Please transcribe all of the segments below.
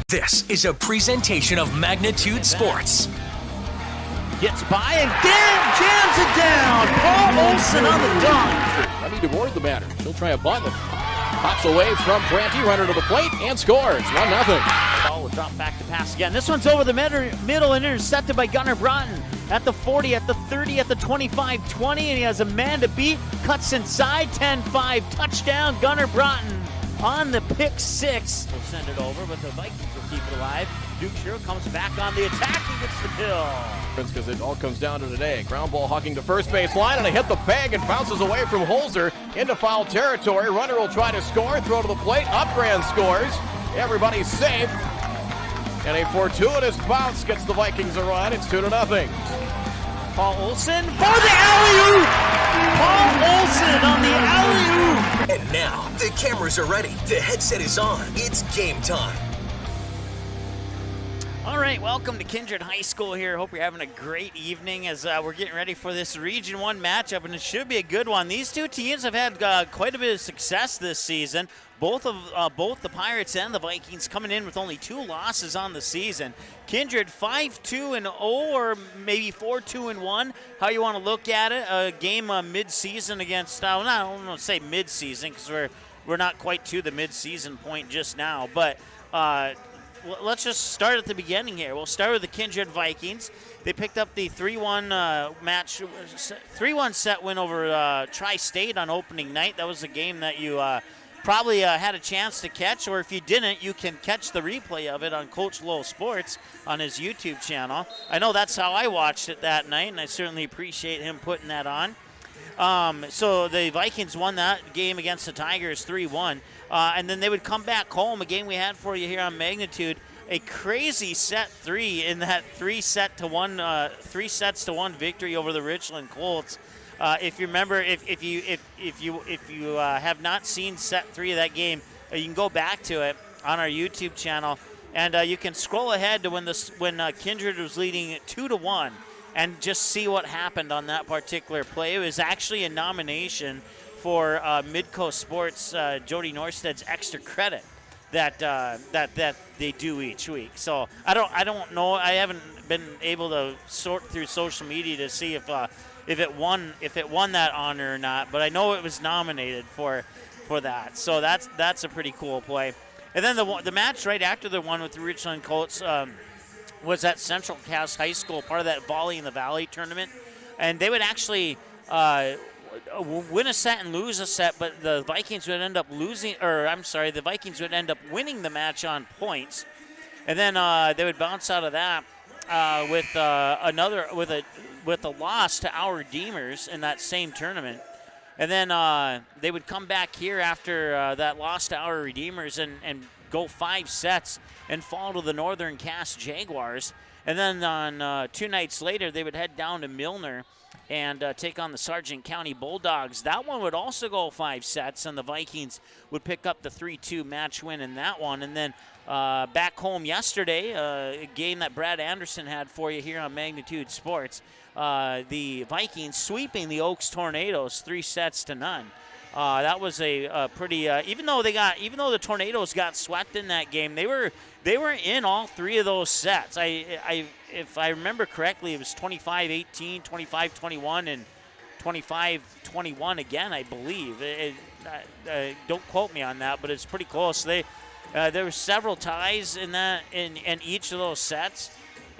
This is a presentation of Magnitude Sports. Gets by and jams it down. Paul Olson on the dunk. Let me DeBoer the batter. She'll try a bunt. Pops away from Franti, runner to the plate, and scores. 1-0. Ball will drop back to pass again. This one's over the middle and intercepted by Gunnar Broughton. At the 40, at the 30, at the 25, 20, and he has a man to beat. Cuts inside, 10-5, touchdown, Gunnar Broughton on the pick six. We'll send it over, but the Vikings will keep it alive. Duke Shiro comes back on the attack. He gets the kill. Because it all comes down to today. Ground ball hucking to first base line, and it hit the peg and bounces away from Holzer into foul territory. Runner will try to score, throw to the plate. Upgrand scores. Everybody's safe. And a fortuitous bounce gets the Vikings a run. It's 2-0. Paul Olson for the alley-oop! Paul Olson on the alley-oop! And now, the cameras are ready. The headset is on. It's game time. All right, welcome to Kindred High School here. Hope you're having a great evening as we're getting ready for this Region 1 matchup, and it should be a good one. These two teams have had quite a bit of success this season. Both the Pirates and the Vikings coming in with only 2 losses on the season. Kindred 5-2-0 or maybe 4-2-1, how you want to look at it. A game mid-season against, I don't want to say mid-season because we're not quite to the mid-season point just now, but let's just start at the beginning here. We'll start with the Kindred Vikings. They picked up the 3-1 set win over Tri-State on opening night. That was a game that you probably had a chance to catch, or if you didn't, you can catch the replay of it on Coach Lowell Sports on his YouTube channel. I know that's how I watched it that night, and I certainly appreciate him putting that on. So the Vikings won that game against the Tigers 3-1. And then they would come back home, a game we had for you here on Magnitude, a crazy set 3 in that 3 sets to 1 victory over the Richland Colts. If you remember, if you have not seen set 3 of that game, you can go back to it on our YouTube channel, and you can scroll ahead to when Kindred was leading 2-1, and just see what happened on that particular play. It was actually a nomination for Midcoast Sports Jody Norsted's extra credit that they do each week. So I don't know. I haven't been able to sort through social media to see if it won that honor or not. But I know it was nominated for that. So that's a pretty cool play. And then the match right after the one with the Richland Colts was at Central Cass High School, part of that Volley in the Valley tournament, and they would actually win a set and lose a set, but the Vikings would end up the Vikings would end up winning the match on points, and then they would bounce out of that with a loss to our Redeemers in that same tournament, and then they would come back here after that loss to our Redeemers and go 5 sets and fall to the Northern Cass Jaguars, and then on 2 nights later they would head down to Milner and take on the Sargent County Bulldogs. That one would also go 5 sets, and the Vikings would pick up the 3-2 match win in that one. And then back home yesterday, a game that Brad Anderson had for you here on Magnitude Sports, the Vikings sweeping the Oaks Tornadoes 3-0. That was a pretty even though the Tornadoes got swept in that game, they were in all 3 of those sets. If I remember correctly, it was 25-18, 25-21, and 25-21 again, I believe. Don't quote me on that, but it's pretty close. There were several ties in each of those sets,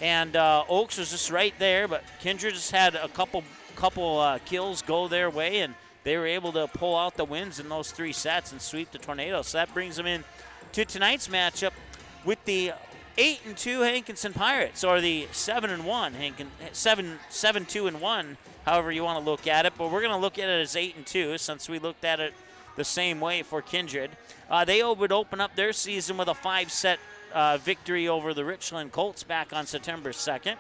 and Oaks was just right there, but Kindred just had a couple kills go their way, and they were able to pull out the wins in those 3 sets and sweep the Tornadoes. So that brings them in to tonight's matchup with the 8-2 Hankinson Pirates, or the 7-1 7-2-1, however you want to look at it. But we're going to look at it as 8-2 since we looked at it the same way for Kindred. They would open up their season with a 5-set victory over the Richland Colts back on September 2nd.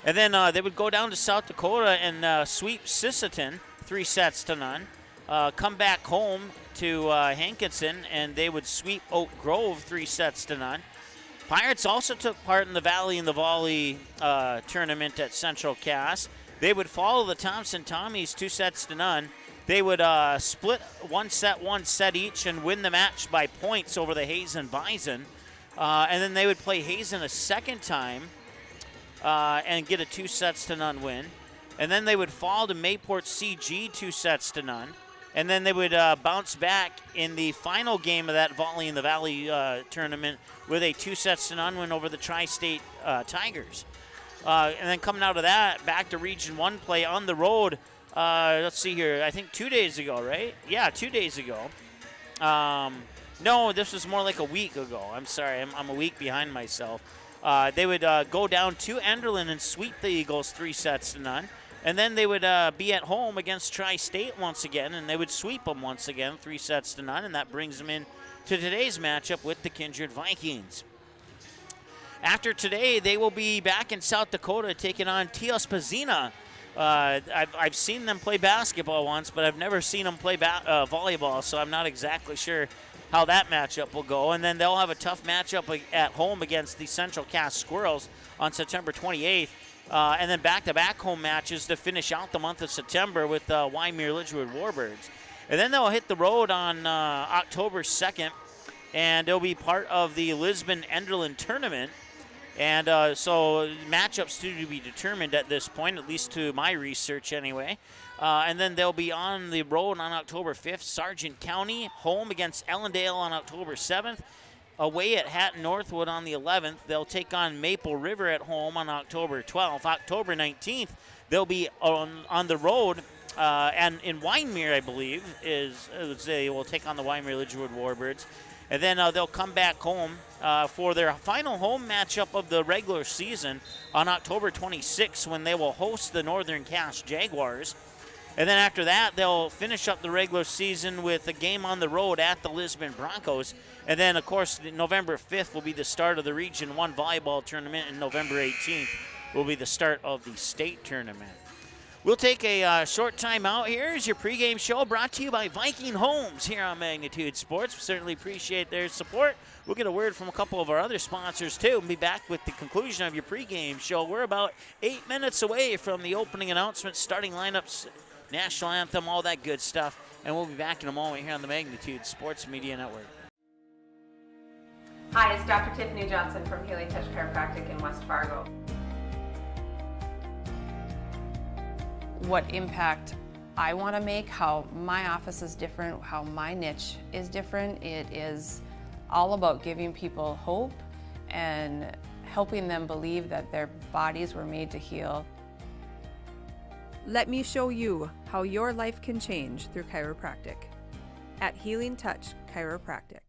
And then they would go down to South Dakota and sweep Sisseton 3-0. Come back home to Hankinson, and they would sweep Oak Grove 3-0. Pirates also took part in the Valley in the Volley tournament at Central Cass. They would follow the Thompson Tommies 2-0. They would split one set each and win the match by points over the Hazen Bison. And then they would play Hazen a second time and get a 2-0 win. And then they would fall to Mayport CG 2-0. And then they would bounce back in the final game of that Volley in the Valley tournament with a 2-0 win over the Tri-State Tigers. And then coming out of that, back to Region 1 play on the road. Let's see here. I think 2 days ago, right? Yeah, 2 days ago. No, this was more like a week ago. I'm sorry. I'm a week behind myself. They would go down to Enderlin and sweep the Eagles 3-0. And then they would be at home against Tri-State once again, and they would sweep them once again 3-0. And that brings them in to today's matchup with the Kindred Vikings. After today, they will be back in South Dakota taking on Tios Pazina. I've seen them play basketball once, but I've never seen them play volleyball, so I'm not exactly sure how that matchup will go. And then they'll have a tough matchup at home against the Central Cass Squirrels on September 28th. And then back-to-back home matches to finish out the month of September with Wyomere Lidgewood Warbirds. And then they'll hit the road on October 2nd, and they'll be part of the Lisbon Enderlin tournament. And so matchups to be determined at this point, at least to my research anyway. And then they'll be on the road on October 5th, Sargent County, home against Ellendale on October 7th. Away at Hatton Northwood on the 11th. They'll take on Maple River at home on October 12th. October 19th, they'll be on the road. And in Wyomere, I believe, they will take on the Wyomere Lidgewood Warbirds. And then they'll come back home for their final home matchup of the regular season on October 26th when they will host the Northern Cass Jaguars. And then after that, they'll finish up the regular season with a game on the road at the Lisbon Broncos. And then, of course, November 5th will be the start of the Region 1 volleyball tournament, and November 18th will be the start of the state tournament. We'll take a short time out here as your pregame show brought to you by Viking Homes here on Magnitude Sports. We certainly appreciate their support. We'll get a word from a couple of our other sponsors, too, and be back with the conclusion of your pregame show. We're about 8 minutes away from the opening announcements, starting lineups, national anthem, all that good stuff. And we'll be back in a moment here on the Magnitude Sports Media Network. Hi, it's Dr. Tiffany Johnson from Healing Touch Chiropractic in West Fargo. What impact I want to make, how my office is different, how my niche is different. It is all about giving people hope and helping them believe that their bodies were made to heal. Let me show you how your life can change through chiropractic at Healing Touch Chiropractic.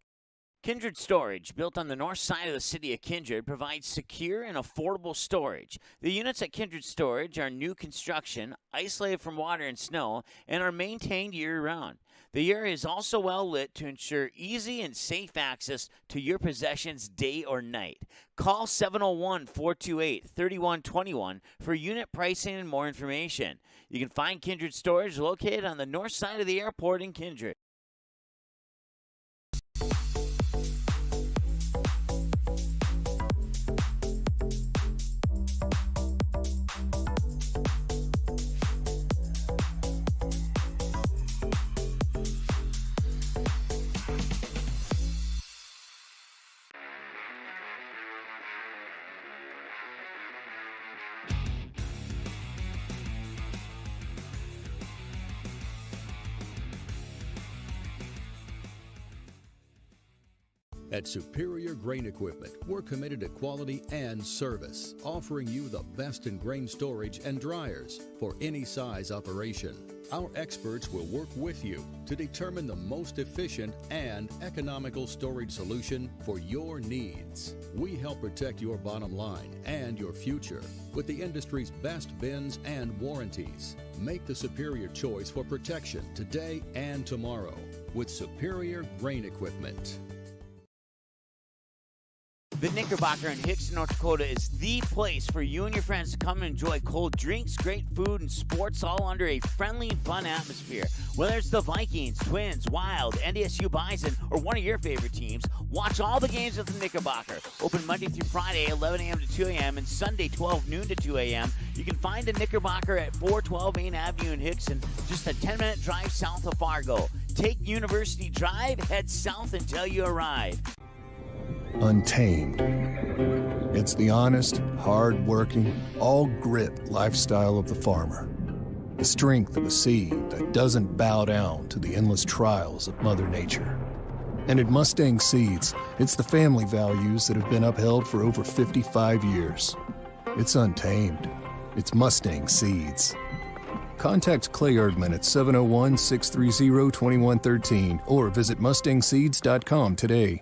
Kindred Storage, built on the north side of the city of Kindred, provides secure and affordable storage. The units at Kindred Storage are new construction, isolated from water and snow, and are maintained year-round. The area is also well lit to ensure easy and safe access to your possessions day or night. Call 701-428-3121 for unit pricing and more information. You can find Kindred Storage located on the north side of the airport in Kindred. At Superior Grain Equipment, we're committed to quality and service, offering you the best in grain storage and dryers for any size operation. Our experts will work with you to determine the most efficient and economical storage solution for your needs. We help protect your bottom line and your future with the industry's best bins and warranties. Make the superior choice for protection today and tomorrow with Superior Grain Equipment. The Knickerbocker in Hickson, North Dakota is the place for you and your friends to come and enjoy cold drinks, great food, and sports all under a friendly and fun atmosphere. Whether it's the Vikings, Twins, Wild, NDSU Bison, or one of your favorite teams, watch all the games at the Knickerbocker. Open Monday through Friday, 11 a.m. to 2 a.m., and Sunday, 12 noon to 2 a.m. You can find the Knickerbocker at 412 Main Avenue in Hickson, just a 10-minute drive south of Fargo. Take University Drive, head south until you arrive. Untamed. It's the honest, hard-working, all-grit lifestyle of the farmer. The strength of a seed that doesn't bow down to the endless trials of Mother Nature. And at Mustang Seeds, it's the family values that have been upheld for over 55 years. It's untamed. It's Mustang Seeds. Contact Clay Erdman at 701-630-2113 or visit mustangseeds.com today.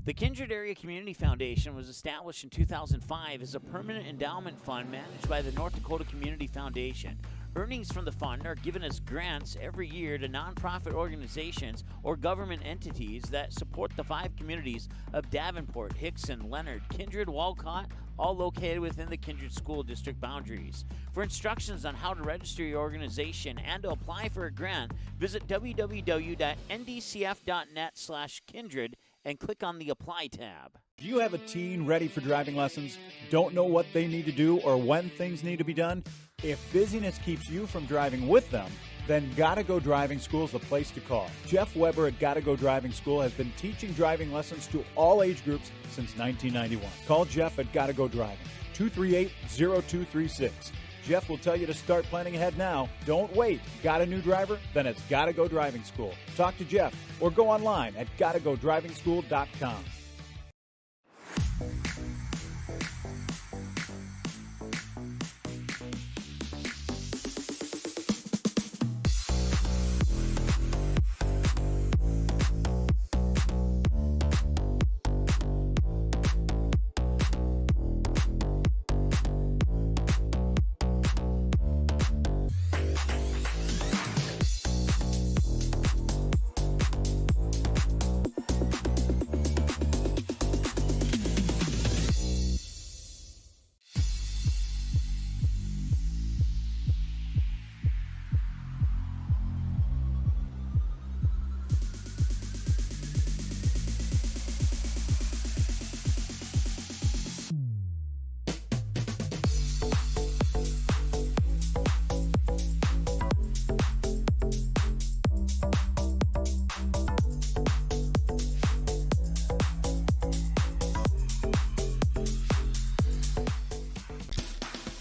The Kindred Area Community Foundation was established in 2005 as a permanent endowment fund managed by the North Dakota Community Foundation. Earnings from the fund are given as grants every year to nonprofit organizations or government entities that support the 5 communities of Davenport, Hickson, Leonard, Kindred, Walcott, all located within the Kindred School District boundaries. For instructions on how to register your organization and to apply for a grant, visit www.ndcf.net/kindred and click on the Apply tab. Do you have a teen ready for driving lessons? Don't know what they need to do or when things need to be done? If busyness keeps you from driving with them, then Gotta Go Driving School is the place to call. Jeff Weber at Gotta Go Driving School has been teaching driving lessons to all age groups since 1991. Call Jeff at Gotta Go Driving, 238-0236. Jeff will tell you to start planning ahead now. Don't wait. Got a new driver? Then it's Gotta Go Driving School. Talk to Jeff or go online at gottagodrivingschool.com.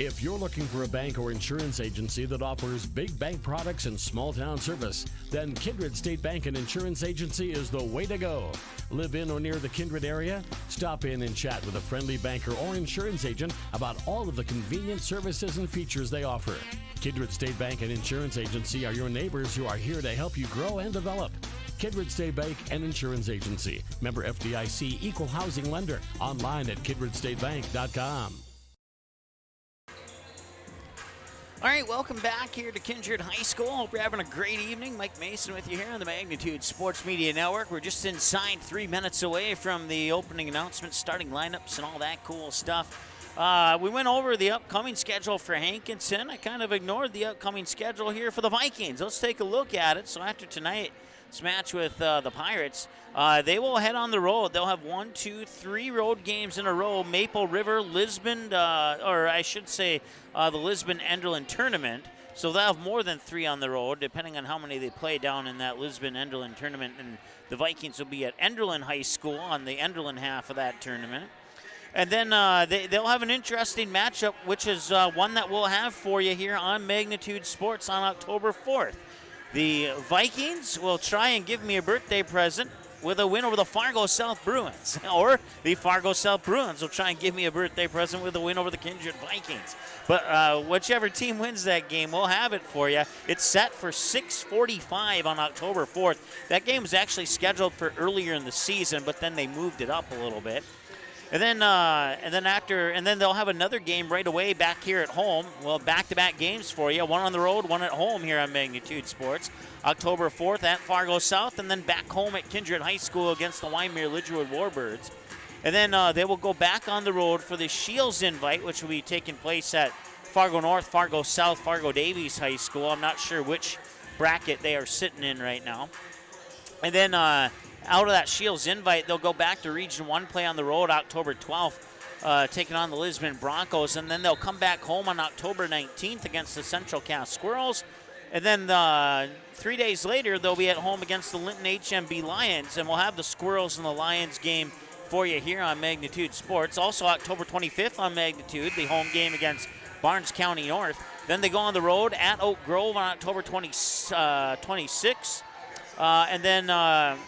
If you're looking for a bank or insurance agency that offers big bank products and small town service, then Kindred State Bank and Insurance Agency is the way to go. Live in or near the Kindred area? Stop in and chat with a friendly banker or insurance agent about all of the convenient services and features they offer. Kindred State Bank and Insurance Agency are your neighbors who are here to help you grow and develop. Kindred State Bank and Insurance Agency. Member FDIC, equal housing lender. Online at kindredstatebank.com. All right, welcome back here to Kindred High School. Hope you're having a great evening. Mike Mason with you here on the Magnitude Sports Media Network. We're just inside 3 minutes away from the opening announcements, starting lineups, and all that cool stuff. We went over the upcoming schedule for Hankinson. I kind of ignored the upcoming schedule here for the Vikings. Let's take a look at it. So after tonight's match with the Pirates, they will head on the road. They'll have 1, 2, 3 road games in a row. Maple River, Lisbon, or I should say the Lisbon-Enderlin tournament. So they'll have more than 3 on the road, depending on how many they play down in that Lisbon-Enderlin tournament. And the Vikings will be at Enderlin High School on the Enderlin half of that tournament. And then they'll have an interesting matchup, which is one that we'll have for you here on Magnitude Sports on October 4th. The Vikings will try and give me a birthday present with a win over the Fargo South Bruins. Or the Fargo South Bruins will try and give me a birthday present with a win over the Kindred Vikings. But whichever team wins that game, we'll have it for you. It's set for 6:45 on October 4th. That game was actually scheduled for earlier in the season, but then they moved it up a little bit. And then they'll have another game right away back here at home. Well, back-to-back games for you. One on the road, one at home here on Magnitude Sports. October 4th at Fargo South, and then back home at Kindred High School against the Wyndmere-Lidgerwood Warbirds. And then they will go back on the road for the Shields Invite, which will be taking place at Fargo North, Fargo South, Fargo Davies High School. I'm not sure which bracket they are sitting in right now. And then out of that Shields Invite, they'll go back to Region 1 play on the road October 12th, taking on the Lisbon Broncos. And then they'll come back home on October 19th against the Central Cass Squirrels. And then 3 days later, they'll be at home against the Linton HMB Lions. And we'll have the Squirrels and the Lions game for you here on Magnitude Sports. Also October 25th on Magnitude, the home game against Barnes County North. Then they go on the road at Oak Grove on October 26th. And then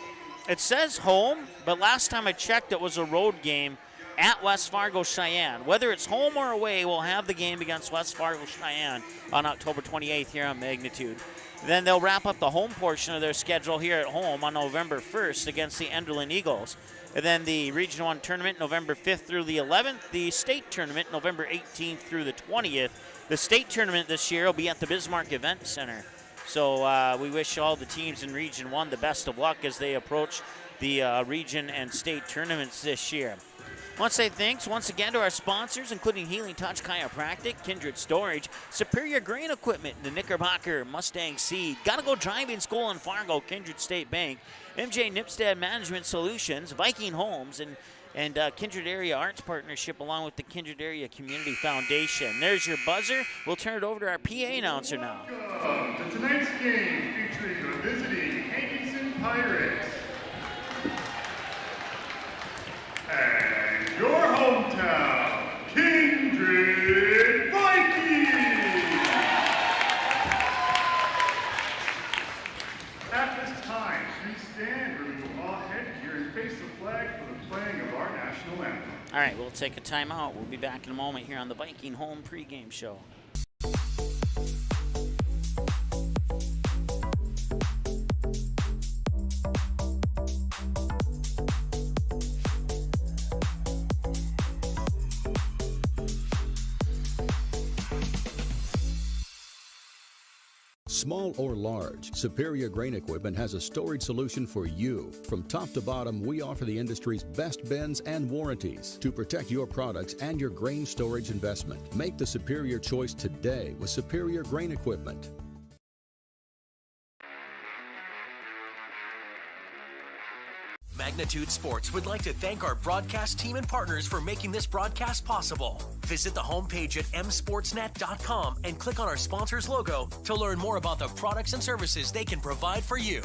it says home, but last time I checked it was a road game at West Fargo Cheyenne. Whether it's home or away, we'll have the game against West Fargo Cheyenne on October 28th here on Magnitude. Then they'll wrap up the home portion of their schedule here at home on November 1st against the Enderlin Eagles. And then the Region 1 tournament November 5th through the 11th. The state tournament November 18th through the 20th. The state tournament this year will be at the Bismarck Event Center. So we wish all the teams in Region 1 the best of luck as they approach the region and state tournaments this year. I want to say thanks once again to our sponsors, including Healing Touch Chiropractic, Kindred Storage, Superior Grain Equipment, the Knickerbocker Mustang Seed, Gotta Go Driving School in Fargo, Kindred State Bank, MJ Nipstead Management Solutions, Viking Homes, and Kindred Area Arts Partnership, along with the Kindred Area Community Foundation. There's your buzzer. We'll turn it over to our PA announcer now. Welcome to tonight's game featuring the visiting Hankinson Pirates. And your hometown, Kindred Vikings! At this time, please stand, remove all headgear, and face the flag for the playing of our national anthem. All right, we'll take a timeout. We'll be back in a moment here on the Viking Home pregame show. Small or large, Superior Grain Equipment has a storage solution for you. From top to bottom, we offer the industry's best bins and warranties to protect your products and your grain storage investment. Make the superior choice today with Superior Grain Equipment. Magnitude Sports would like to thank our broadcast team and partners for making this broadcast possible. Visit the homepage at msportsnet.com and click on our sponsor's logo to learn more about the products and services they can provide for you.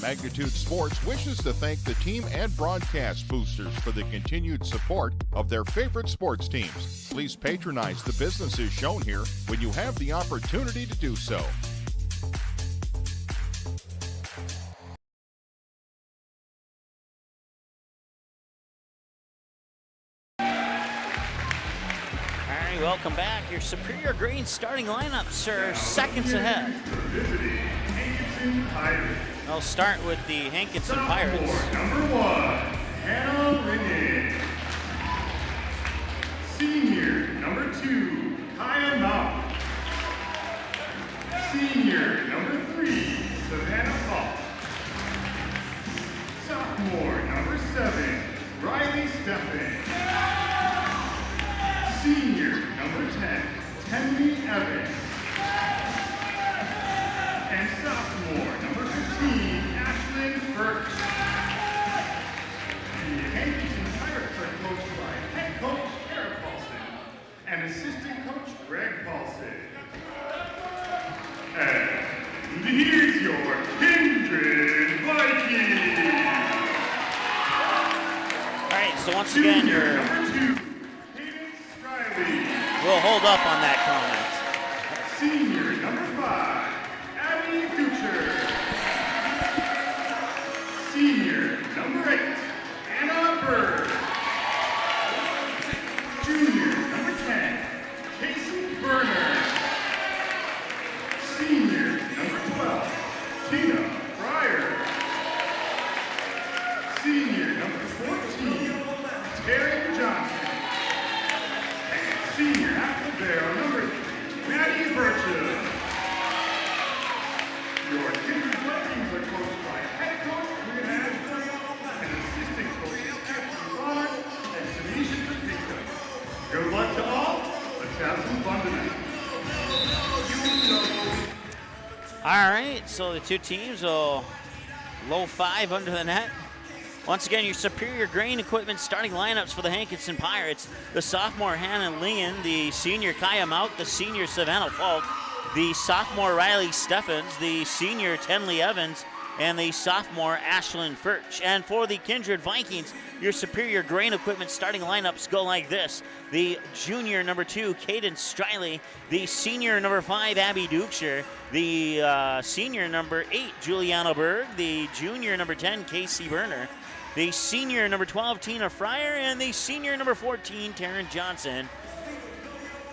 Magnitude Sports wishes to thank the team and broadcast boosters for the continued support of their favorite sports teams. Please patronize the businesses shown here when you have the opportunity to do so. Welcome back. Your Superior Grain starting lineups are seconds ahead. I'll start with the Hankinson Pirates. Number 1, Hannah Ringen. Senior, number 2, Kaya Mount. Senior, number 3, Savannah Falk. Sophomore, number 7, Riley Steffen. Senior, number 10, Tenley Evans. And sophomore, number 15, Ashlyn Birch. The Hankinson Pirates are coached by head coach Eric Paulson and assistant coach Greg Paulson. And here's your Kindred Vikings. All right, so once again, Junior, number 2, we'll hold up on that comment. Senior, number 5, Abby Ducher. Senior, number 8, Anna Bird. Junior, number 10, Casey Berner. Senior, number 12, Tina Fryer. Senior, number 14, Terry Johnson. Senior Apple Bear, number 3, Maddie Bircham. Your Kindred Vikings are coached by head coach Rhea Ashburn and assistant coaches Captain Ron and Tanisha Patinka. Good luck to all. Let's have some fun tonight. All right, so the two teams will low 5 under the net. Once again, your Superior Grain Equipment starting lineups for the Hankinson Pirates. The sophomore Hannah Lingen, the senior Kaya Mauk, the senior Savannah Falk, the sophomore Riley Steffens, the senior Tenley Evans, and the sophomore Ashlyn Furch. And for the Kindred Vikings, your Superior Grain Equipment starting lineups go like this. The junior number 2, Caden Striley. The senior number 5, Abby Dukeshire. The senior number 8, Juliana Berg. The junior number 10, Casey Berner. The senior number 12, Tina Fryer. And the senior number 14, Taryn Johnson.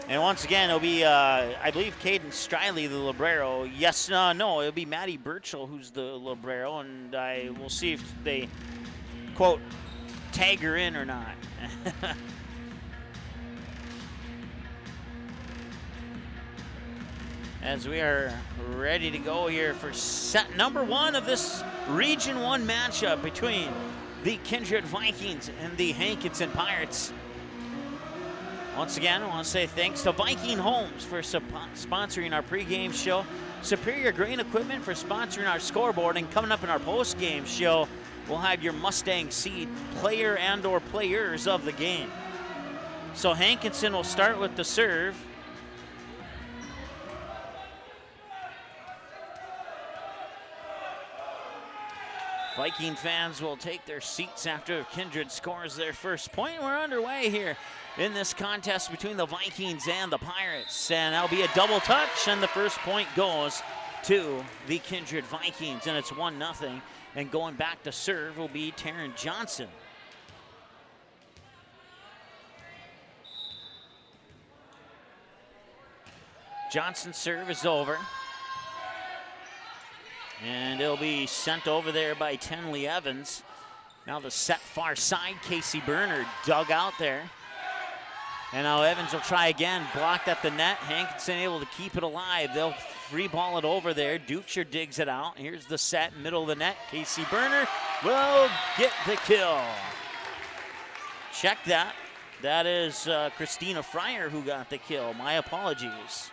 And once again, it'll be, I believe, Caden Striley, the librero. Yes, no, it'll be Maddie Birchall, who's the librero, and I will see if they, quote, tag her in or not. As we are ready to go here for set number 1 of this Region 1 matchup between the Kindred Vikings and the Hankinson Pirates. Once again, I want to say thanks to Viking Homes for sponsoring our pregame show, Superior Grain Equipment for sponsoring our scoreboard, and coming up in our postgame show, we'll have your Mustang Seed player and or players of the game. So Hankinson will start with the serve. Viking fans will take their seats after Kindred scores their first point. We're underway here in this contest between the Vikings and the Pirates. And that'll be a double touch, and the first point goes to the Kindred Vikings, and it's 1-0. And going back to serve will be Taryn Johnson. Johnson's serve is over. And it'll be sent over there by Tenley Evans. Now the set far side, Casey Berner dug out there. And now Evans will try again, blocked at the net. Hankinson able to keep it alive. They'll free ball it over there. Dukeshire digs it out. Here's the set, middle of the net. Casey Berner will get the kill. Check that. That is Christina Fryer who got the kill. My apologies.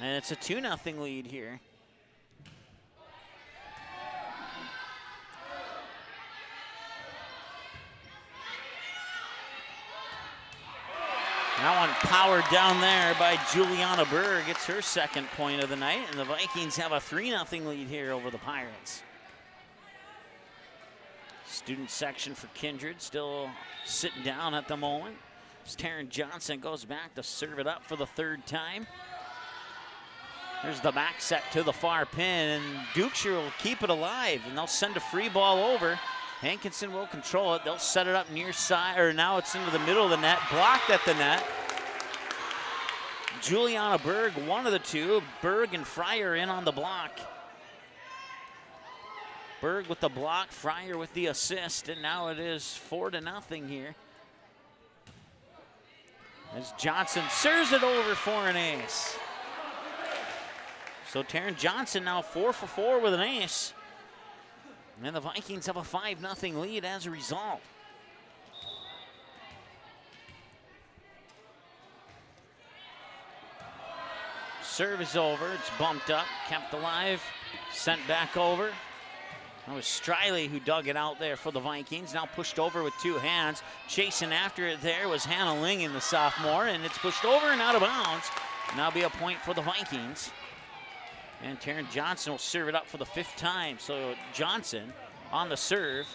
And it's a 2-0 lead here. That one powered down there by Juliana Berg. It's her second point of the night, and the Vikings have a 3-0 lead here over the Pirates. Student section for Kindred still sitting down at the moment. As Taryn Johnson goes back to serve it up for the third time. There's the back set to the far pin, and Dukeshire will keep it alive, and they'll send a free ball over. Hankinson will control it. They'll set it up near side, or now it's into the middle of the net, blocked at the net. Juliana Berg, one of the two. Berg and Fryer in on the block. Berg with the block, Fryer with the assist, and now it is 4-0 here. As Johnson serves it over for an ace. So Taryn Johnson now 4 for 4 with an ace. And the Vikings have a 5-0 lead as a result. Serve is over, it's bumped up, kept alive, sent back over. That was Striley who dug it out there for the Vikings. Now pushed over with two hands. Chasing after it there was Hannah Lingen, the sophomore, and it's pushed over and out of bounds. And that'll be a point for the Vikings. And Taryn Johnson will serve it up for the 5th time. So Johnson on the serve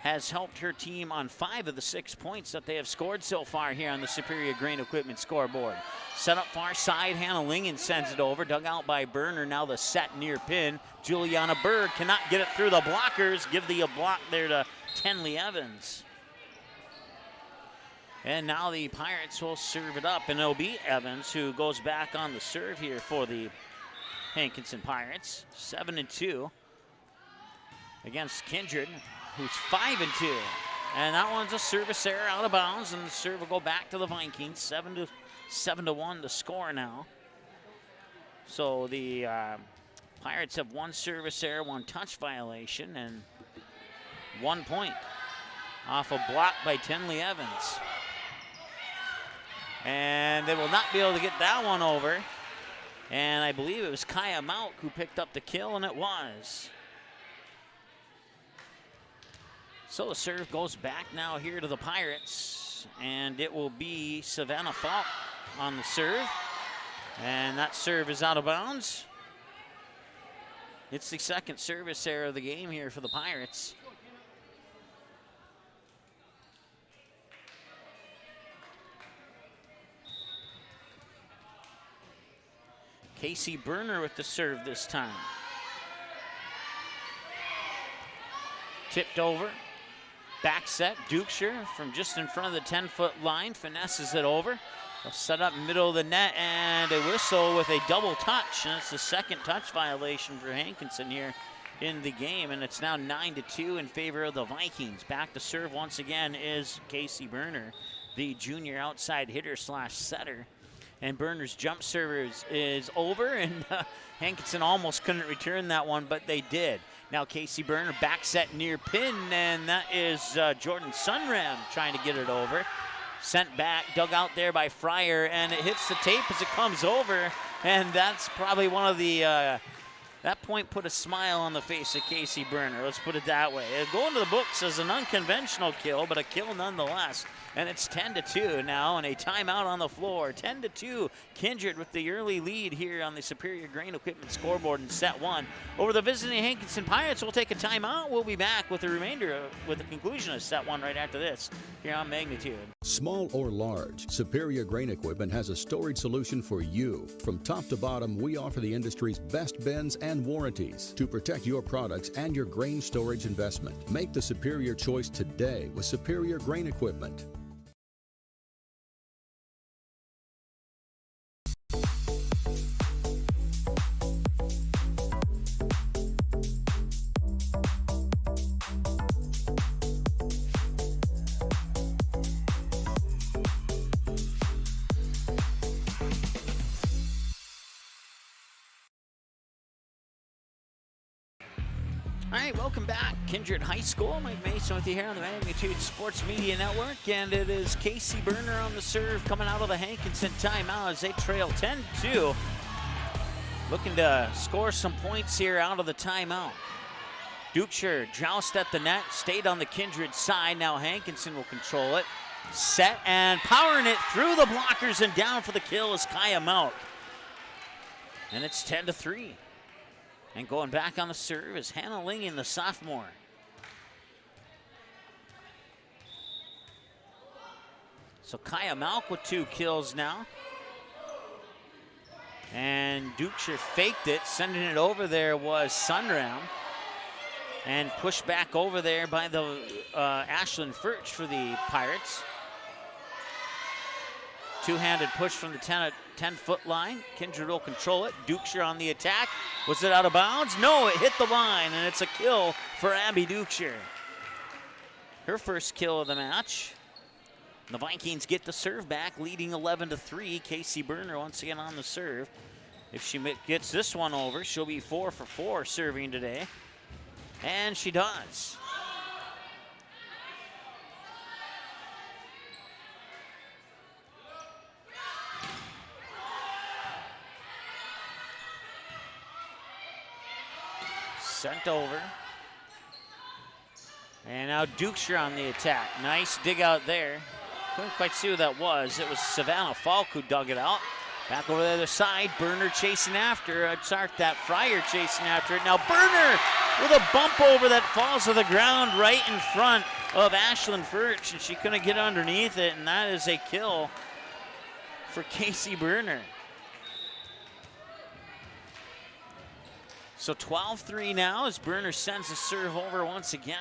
has helped her team on 5 of the 6 points that they have scored so far here on the Superior Grain Equipment scoreboard. Set up far side, Hannah Lingen sends it over, dug out by Berner, now the set near pin. Juliana Berg cannot get it through the blockers, give the block there to Tenley Evans. And now the Pirates will serve it up, and it'll be Evans who goes back on the serve here for the Hankinson Pirates. 7-2 against Kindred, who's 5-2. And that one's a service error out of bounds, and the serve will go back to the Vikings. 7-1 to score now. So the Pirates have 1 service error, 1 touch violation, and 1 point off a block by Tenley Evans. And they will not be able to get that one over. And I believe it was Kaya Mauk who picked up the kill, and it was. So the serve goes back now here to the Pirates, and it will be Savannah Falk on the serve. And that serve is out of bounds. It's the second service error of the game here for the Pirates. Casey Berner with the serve this time. Tipped over. Back set. Dukeshire from just in front of the 10-foot line. Finesses it over. They'll set up middle of the net and a whistle with a double touch. And it's the second touch violation for Hankinson here in the game. And it's now 9-2 in favor of the Vikings. Back to serve once again is Casey Berner, the junior outside hitter slash setter. And Berner's jump serve is over, and Hankinson almost couldn't return that one, but they did. Now Casey Berner back set near pin, and that is Jordan Sunram trying to get it over. Sent back, dug out there by Fryer, and it hits the tape as it comes over, and that's probably one of the, that point put a smile on the face of Casey Berner, let's put it that way. It'll go into the books as an unconventional kill, but a kill nonetheless. And it's 10-2 now, and a timeout on the floor. 10-2, Kindred with the early lead here on the Superior Grain Equipment scoreboard in set one. Over the visiting Hankinson Pirates, we'll take a timeout. We'll be back with the conclusion of set one right after this here on Magnitude. Small or large, Superior Grain Equipment has a storage solution for you. From top to bottom, we offer the industry's best bins and warranties to protect your products and your grain storage investment. Make the superior choice today with Superior Grain Equipment. All right, welcome back. Kindred High School. Mike Mason with you here on the Magnitude Sports Media Network. And it is Casey Berner on the serve coming out of the Hankinson timeout as they trail 10-2. Looking to score some points here out of the timeout. Dukeshire joust at the net, stayed on the Kindred side. Now Hankinson will control it. Set and powering it through the blockers and down for the kill is Kaya Malk. And it's 10-3. And going back on the serve is Hannah Lingen, the sophomore. So Kaya Malk with 2 kills now. And Dukeshire faked it. Sending it over there was Sunram. And pushed back over there by the Ashlyn Furch for the Pirates. Two-handed push from the 10-foot line. Kindred will control it. Dukeshire on the attack. Was it out of bounds? No, it hit the line, and it's a kill for Abby Dukeshire. Her first kill of the match. The Vikings get the serve back, leading 11-3. Casey Berner once again on the serve. If she gets this one over, she'll be 4 for 4 serving today. And she does. Sent over. And now Dukeshire on the attack. Nice dig out there. Couldn't quite see who that was. It was Savannah Falk who dug it out. Back over the other side. Berner chasing after. That Fryer chasing after it. Now Berner with a bump over that falls to the ground right in front of Ashlyn Furch, and she couldn't get underneath it, and that is a kill for Casey Berner. So 12-3 now as Berner sends the serve over once again.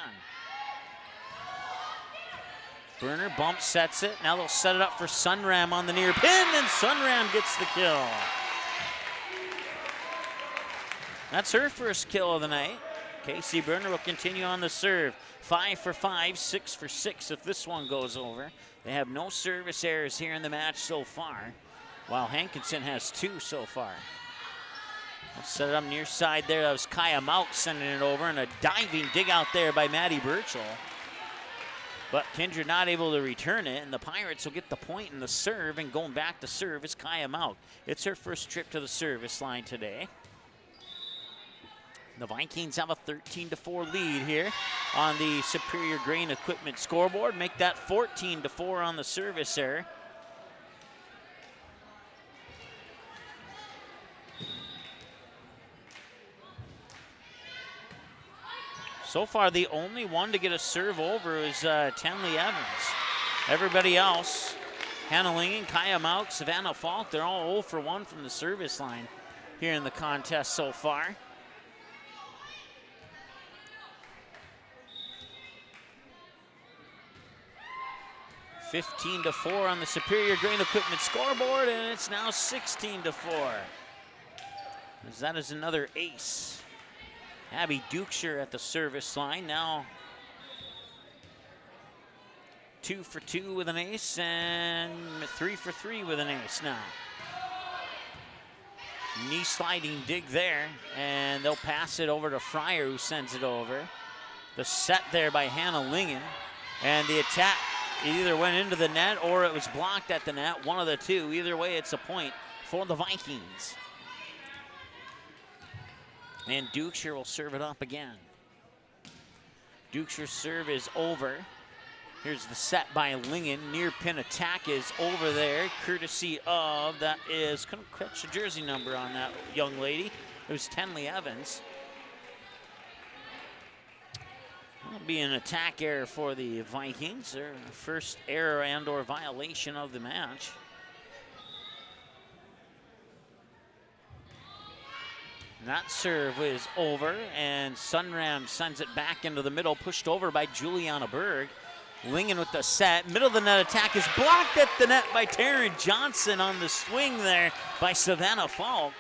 Berner bump sets it. Now they'll set it up for Sunram on the near pin, and Sunram gets the kill. That's her first kill of the night. Casey Berner will continue on the serve. 5 for 5, 6 for 6 if this one goes over. They have no service errors here in the match so far, while Hankinson has 2 so far. Let's set it up near side there. That was Kaya Malk sending it over, and a diving dig out there by Maddie Burchell. But Kindred not able to return it, and the Pirates will get the point in the serve, and going back to serve is Kaya Malk. It's her first trip to the service line today. The Vikings have a 13-4 lead here on the Superior Grain Equipment scoreboard. Make that 14-4 on the service error. So far, the only one to get a serve over is Tenley Evans. Everybody else, Hannah Lingen, Kaya Mauk, Savannah Falk, they're all 0 for 1 from the service line here in the contest so far. (15-4) on the Superior Grain Equipment scoreboard, and it's now 16-4. As that is another ace. Abby Dukeshire at the service line now 2 for 2 with an ace and 3 for 3 with an ace now. Knee sliding dig there, and they'll pass it over to Fryer, who sends it over. The set there by Hannah Lingen, and the attack either went into the net or it was blocked at the net, one of the two. Either way, it's a point for the Vikings. And Dukeshire will serve it up again. Dukeshire's serve is over. Here's the set by Lingen. Near pin attack is over there, courtesy of, that is, couldn't catch the jersey number on that young lady. It was Tenley Evans. That'll be an attack error for the Vikings. Their first error and or violation of the match. That serve is over, and Sunram sends it back into the middle, pushed over by Juliana Berg. Lingen with the set. Middle of the net attack is blocked at the net by Taryn Johnson on the swing there by Savannah Falk.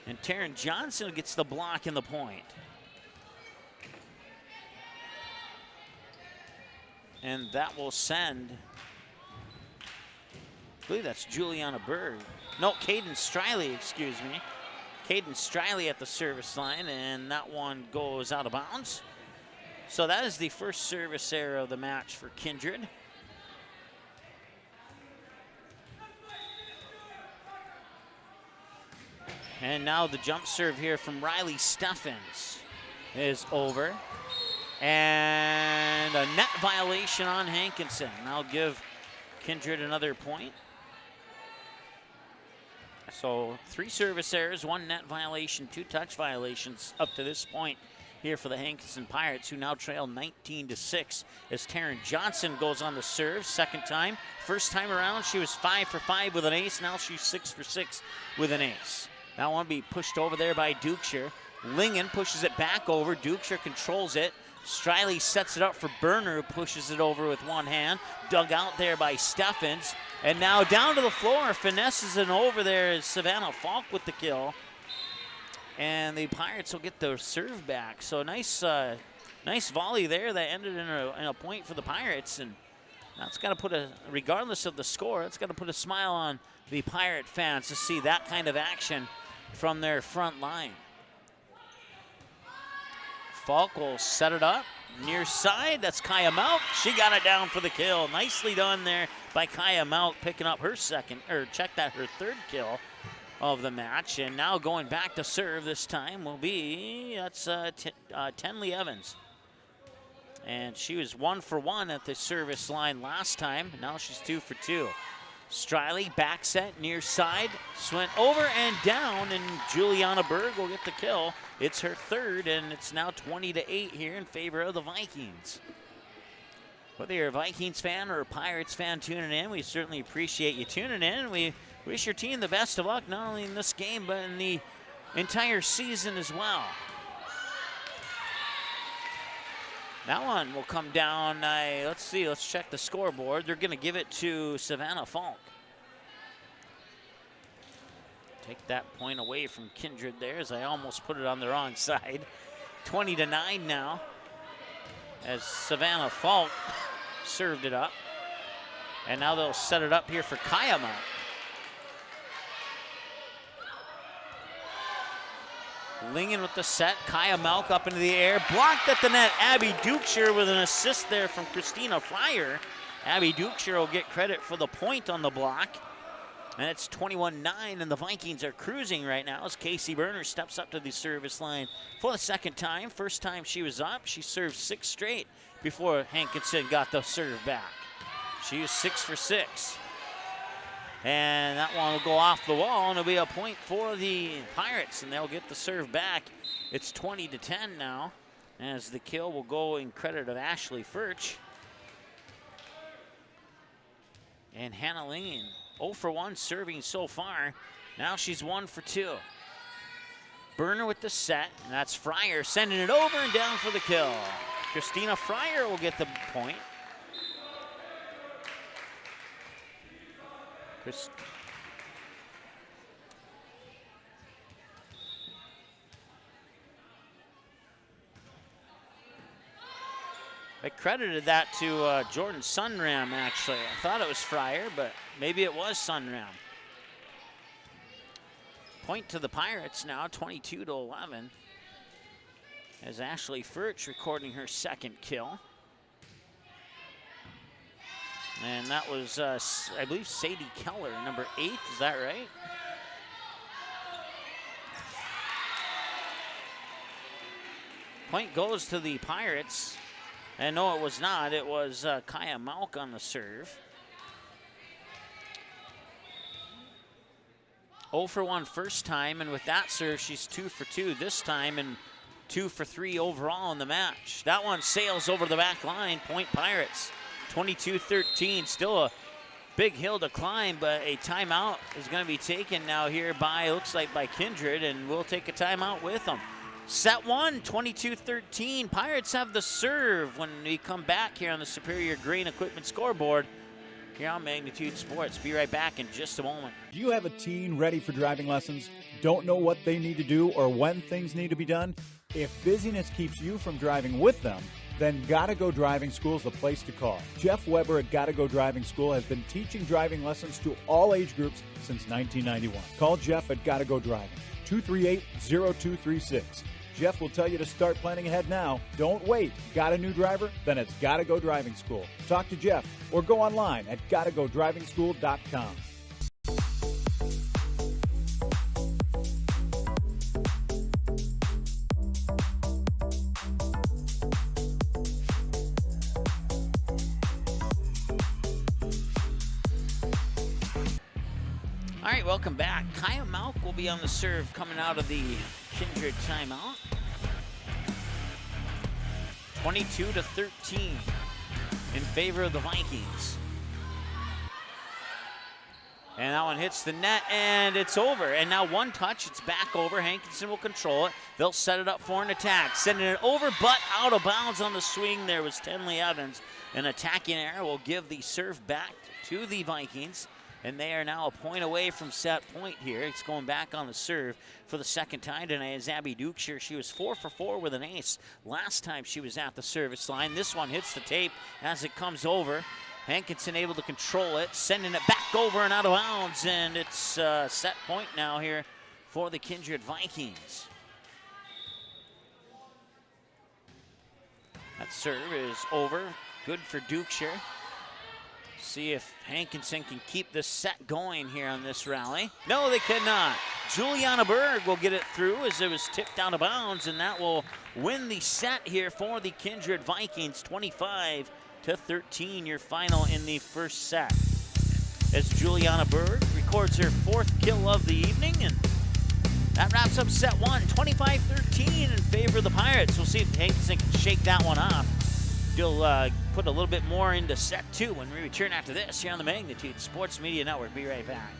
And Taryn Johnson gets the block and the point. And that will send, I believe that's Juliana Berg. No, Caden Striley, excuse me. Caden Striley at the service line, and that one goes out of bounds. So that is the first service error of the match for Kindred. And now the jump serve here from Riley Steffens is over. And a net violation on Hankinson. I'll give Kindred another point. So 3 service errors, 1 net violation, 2 touch violations up to this point here for the Hankinson Pirates, who now trail 19-6 as Taryn Johnson goes on the serve. Second time. First time around, she was 5 for 5 with an ace. Now she's 6 for 6 with an ace. That one be pushed over there by Dukeshire. Lingen pushes it back over. Dukeshire controls it. Striley sets it up for Berner, who pushes it over with one hand. Dug out there by Steffens. And now down to the floor, finesses it over there is Savannah Falk with the kill. And the Pirates will get their serve back. So nice volley there that ended in a point for the Pirates. And that's got to put regardless of the score, that's got to put a smile on the Pirate fans to see that kind of action from their front line. Falk will set it up near side. That's Kaya Mauk. She got it down for the kill. Nicely done there by Kaya Mauk, picking up her her third kill of the match. And now going back to serve this time will be, that's Tenley Evans. And she was 1 for 1 at the service line last time. Now she's 2 for 2. Striley back set near side, went over and down, and Juliana Berg will get the kill. It's her third, and it's now 20-8 here in favor of the Vikings. Whether you're a Vikings fan or a Pirates fan tuning in, we certainly appreciate you tuning in. We wish your team the best of luck, not only in this game, but in the entire season as well. That one will come down, let's see, let's check the scoreboard. They're going to give it to Savannah Falk. Take that point away from Kindred there, as I almost put it on the wrong side. 20-9 now, as Savannah Falk served it up. And now they'll set it up here for Kaya Mauk. Lingen with the set. Kaya Mauk up into the air. Blocked at the net. Abby Dukeshire with an assist there from Christina Fryer. Abby Dukeshire will get credit for the point on the block. And it's 21-9, and the Vikings are cruising right now as Casey Berner steps up to the service line for the second time. First time she was up, she served 6 straight before Hankinson got the serve back. She was 6 for 6. And that one will go off the wall, and it'll be a point for the Pirates, and they'll get the serve back It's 20-10 now, as the kill will go in credit of Ashley Furch. And Hannah Lean, 0 for 1 serving so far. Now she's 1 for 2. Burner with the set, and that's Fryer sending it over and down for the kill. Christina Fryer will get the point. I credited that to Jordan Sunram, actually. I thought it was Fryer, but maybe it was Sunram. Point to the Pirates now, 22-11. As Ashley Furch recording her second kill. And that was, I believe, Sadie Keller, number 8. Is that right? Point goes to the Pirates. And no, it was not. It was Kaya Malk on the serve. 0 for 1 first time, and with that serve, she's 2 for 2 this time, and 2 for 3 overall in the match. That one sails over the back line. Point Pirates, 22-13. Still a big hill to climb, but a timeout is going to be taken now here by, looks like by Kindred, and we'll take a timeout with them. Set 1, 22-13. Pirates have the serve when we come back here on the Superior Grain Equipment scoreboard here on Magnitude Sports. Be right back in just a moment. Do you have a teen ready for driving lessons? Don't know what they need to do or when things need to be done? If busyness keeps you from driving with them, then Gotta Go Driving School is the place to call. Jeff Weber at Gotta Go Driving School has been teaching driving lessons to all age groups since 1991. Call Jeff at Gotta Go Driving, 238-0236. Jeff will tell you to start planning ahead now. Don't wait. Got a new driver? Then it's Gotta Go Driving School. Talk to Jeff or go online at gottagodrivingschool.com. All right, welcome back. Kaya Malk will be on the serve coming out of the Kindred timeout. 22-13 in favor of the Vikings. And that one hits the net, and it's over. And now one touch, it's back over. Hankinson will control it. They'll set it up for an attack. Sending it over, but out of bounds on the swing. There was Tenley Evans. An attacking error will give the serve back to the Vikings. And they are now a point away from set point here. It's going back on the serve for the second time tonight as Abby Dukeshire. She was 4 for 4 with an ace last time she was at the service line. This one hits the tape as it comes over. Hankinson able to control it, sending it back over and out of bounds. And it's set point now here for the Kindred Vikings. That serve is over. Good for Dukeshire. See if Hankinson can keep this set going here on this rally. No, they cannot. Juliana Berg will get it through as it was tipped out of bounds, and that will win the set here for the Kindred Vikings. 25-13, your final in the first set. As Juliana Berg records her 4th kill of the evening, and that wraps up set 1, 25-13 in favor of the Pirates. We'll see if Hankinson can shake that one off. You'll put a little bit more into set 2 when we return after this here on the Magnitude Sports Media Network. Be right back.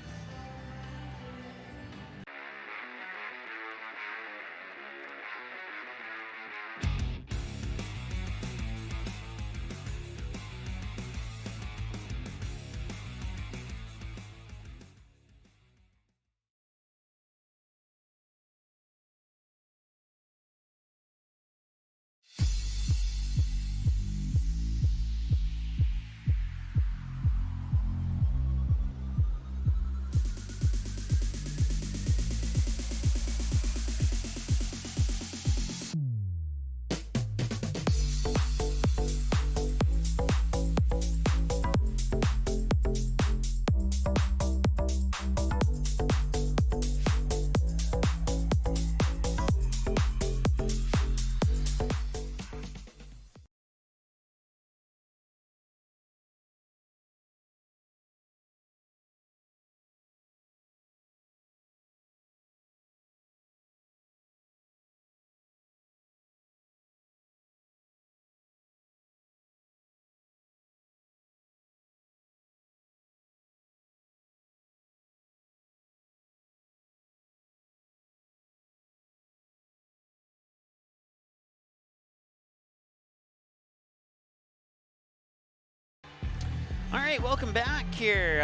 All right, welcome back here.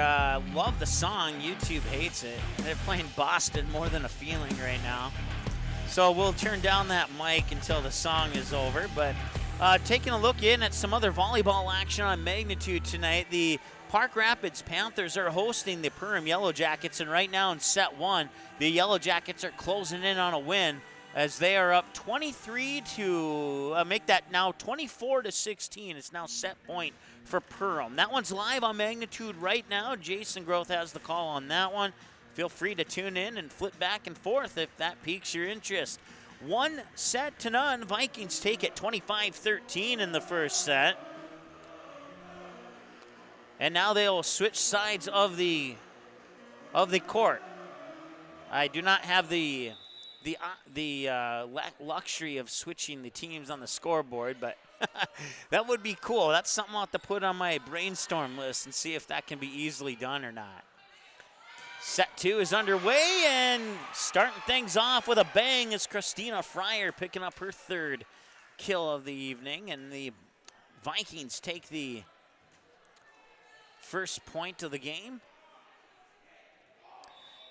Love the song. YouTube hates it. They're playing Boston More Than a Feeling right now. So we'll turn down that mic until the song is over. But taking a look in at some other volleyball action on Magnitude tonight, the Park Rapids Panthers are hosting the Perham Yellow Jackets, and right now in set one, the Yellow Jackets are closing in on a win as they are up 23 to make that now 24 to 16. It's now set point for Perham. That one's live on Magnitude right now. Jason Groth has the call on that one. Feel free to tune in and flip back and forth if that piques your interest. 1-0. Vikings take it 25-13 in the first set. And now they'll switch sides of the court. I do not have the luxury of switching the teams on the scoreboard, but that would be cool. That's something I'll have to put on my brainstorm list and see if that can be easily done or not. Set two is underway, and starting things off with a bang is Christina Fryer picking up her third kill of the evening, and the Vikings take the first point of the game.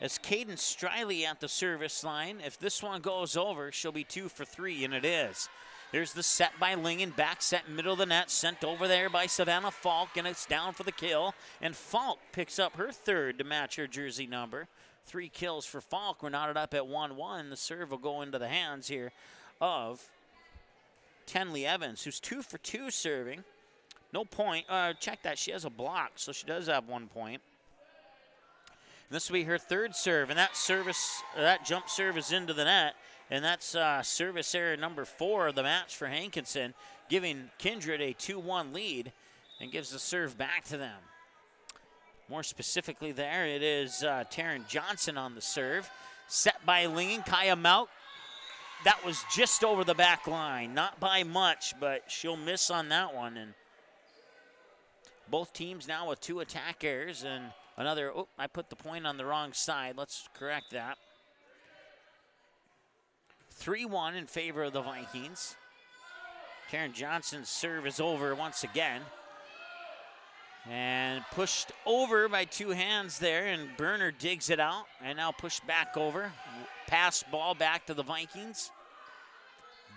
As Caden Striley at the service line. If this one goes over, she'll be 2 for 3, and it is. There's the set by Lingen, back set middle of the net, sent over there by Savannah Falk, and it's down for the kill. And Falk picks up her third to match her jersey number. 3 kills for Falk. We're knotted up at 1-1. The serve will go into the hands here of Tenley Evans, who's 2 for 2 serving. No point. Check that. She has a block, so she does have 1 point. And this will be her third serve, and that jump serve is into the net, and that's service error number 4 of the match for Hankinson, giving Kindred a 2-1 lead and gives the serve back to them. More specifically there, it is Taryn Johnson on the serve. Set by Lingen, Kaya Mauk. That was just over the back line, not by much, but she'll miss on that one. And both teams now with 2 attack errors, and another, I put the point on the wrong side. Let's correct that. 3-1 in favor of the Vikings. Karen Johnson's serve is over once again. And pushed over by 2 hands there, and Berner digs it out, and now pushed back over. Pass ball back to the Vikings.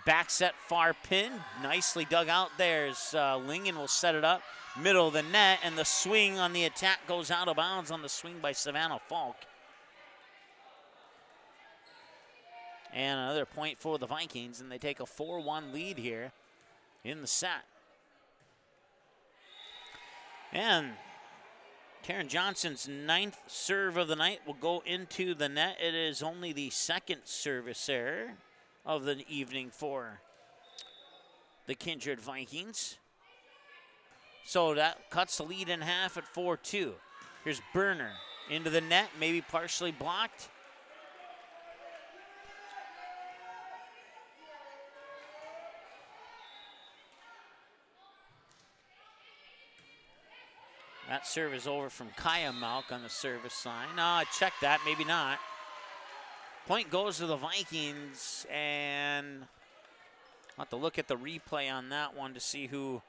Back set far pin, nicely dug out there as Lingen will set it up. Middle of the net, and the swing on the attack goes out of bounds on the swing by Savannah Falk. And another point for the Vikings, and they take a 4-1 lead here in the set. And Karen Johnson's 9th serve of the night will go into the net. It is only the 2nd service error of the evening for the Kindred Vikings. So that cuts the lead in half at 4-2. Here's Berner into the net, maybe partially blocked. That serve is over from Kaya Mauk on the service line. No, I checked that, maybe not. Point goes to the Vikings, and I'll have to look at the replay on that one to see who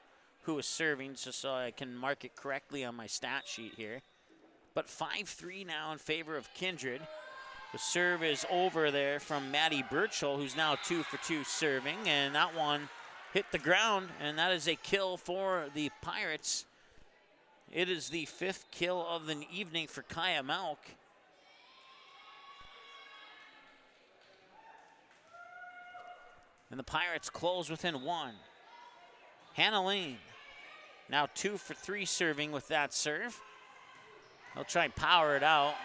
is serving, just so I can mark it correctly on my stat sheet here. But 5-3 now in favor of Kindred. The serve is over there from Maddie Birchall, who's now 2 for 2 serving, and that one hit the ground, and that is a kill for the Pirates. It is the 5th kill of the evening for Kaya Mauk. And the Pirates close within 1. Hannah Lane, now 2 for 3 serving with that serve. They'll try and power it out.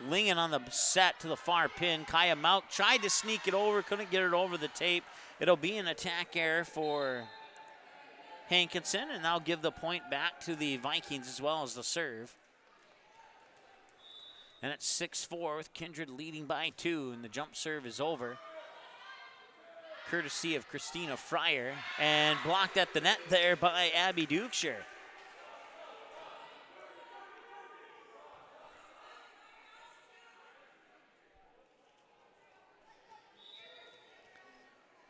Lingen on the set to the far pin. Kaya Mauk tried to sneak it over, couldn't get it over the tape. It'll be an attack error for Hankinson, and that'll give the point back to the Vikings as well as the serve. And it's 6-4 with Kindred leading by 2, and the jump serve is over. Courtesy of Christina Fryer, and blocked at the net there by Abby Dukeshire.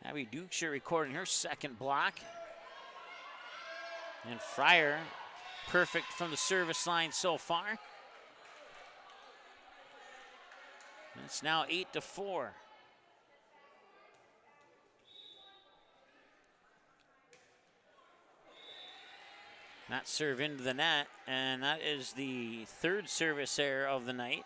Abby Dukeshire recording her 2nd block. And Fryer perfect from the service line so far. It's now 8-4. That serve into the net, and that is the third service error of the night.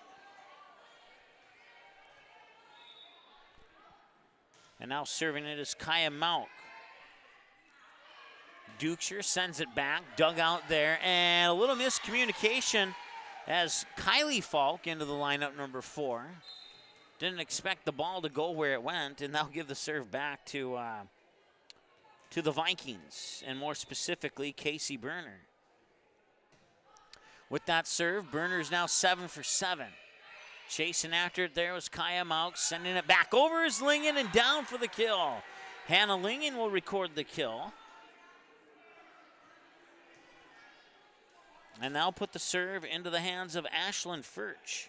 And now serving it is Kaya Mauk. Dukeshire sends it back, dug out there, and a little miscommunication as Kylie Falk into the lineup, number 4. Didn't expect the ball to go where it went, and they'll give the serve back to the Vikings, and more specifically, Casey Berner. With that serve, Berner's now 7 for 7. Chasing after it there was Kaya Mauk, sending it back over is Lingen and down for the kill. Hannah Lingen will record the kill. And now put the serve into the hands of Ashlyn Furch.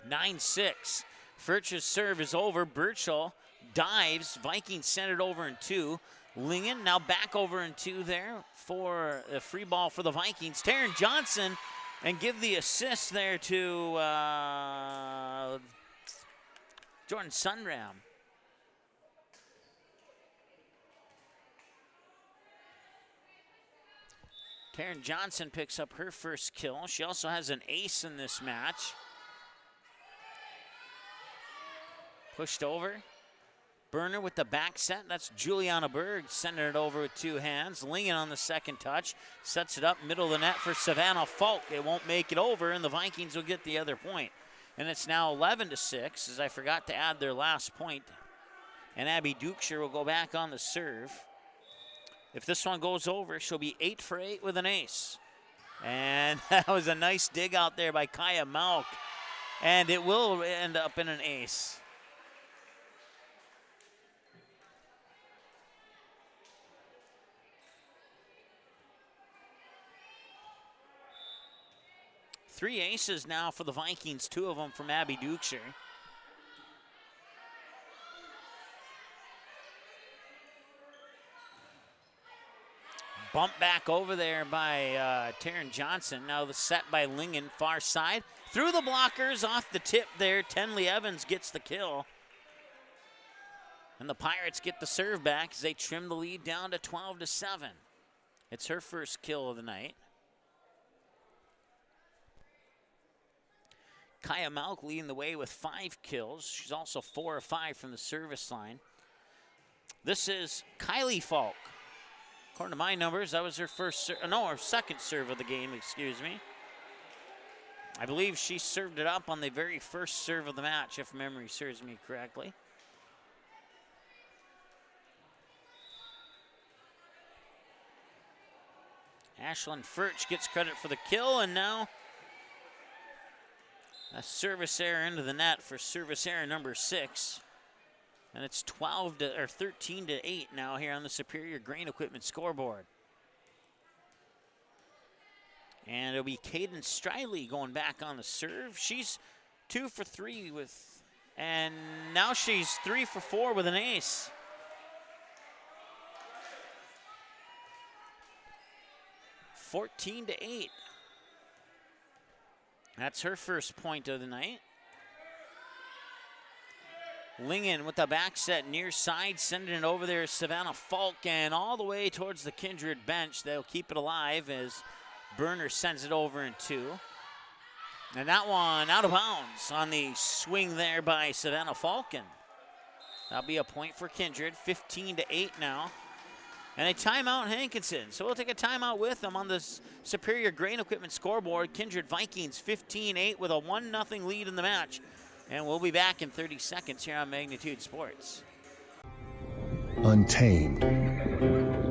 9-6. Furch's serve is over. Birchall dives. Vikings send it over in 2. Lingen now back over in 2 there for a free ball for the Vikings. Taryn Johnson, and give the assist there to Jordan Sunram. Taryn Johnson picks up her first kill. She also has an ace in this match. Pushed over. Berner with the back set. That's Juliana Berg sending it over with 2 hands. Lingen on the second touch. Sets it up middle of the net for Savannah Falk. It won't make it over, and the Vikings will get the other point. And it's now 11-6, as I forgot to add their last point. And Abby Dukeshire will go back on the serve. If this one goes over, she'll be 8 for 8 with an ace. And that was a nice dig out there by Kaya Mauk. And it will end up in an ace. Three aces now for the Vikings, 2 of them from Abby Dukeshire. Bump back over there by Taryn Johnson. Now the set by Lingen, far side. Through the blockers, off the tip there. Tenley Evans gets the kill. And the Pirates get the serve back as they trim the lead down to 12-7. It's her first kill of the night. Kaya Mauk leading the way with 5 kills. She's also 4 of 5 from the service line. This is Kylie Falk. According to my numbers, that was her her second serve of the game, excuse me. I believe she served it up on the very first serve of the match, if memory serves me correctly. Ashlyn Furch gets credit for the kill, and now a service error into the net for service error number 6. And it's 13-8 now here on the Superior Grain Equipment scoreboard. And it'll be Caden Striley going back on the serve. She's 2 for 3 with, and now she's 3 for 4 with an ace. (14-8). That's her first point of the night. Lingen with the back set near side, sending it over there. Savannah Falk, and all the way towards the Kindred bench. They'll keep it alive as Berner sends it over in 2. And that one out of bounds on the swing there by Savannah Falcon. That'll be a point for Kindred, 15-8 now. And a timeout Hankinson. So we'll take a timeout with them on the Superior Grain Equipment scoreboard. Kindred Vikings 15-8 with a 1-0 lead in the match. And we'll be back in 30 seconds here on Magnitude Sports. Untamed.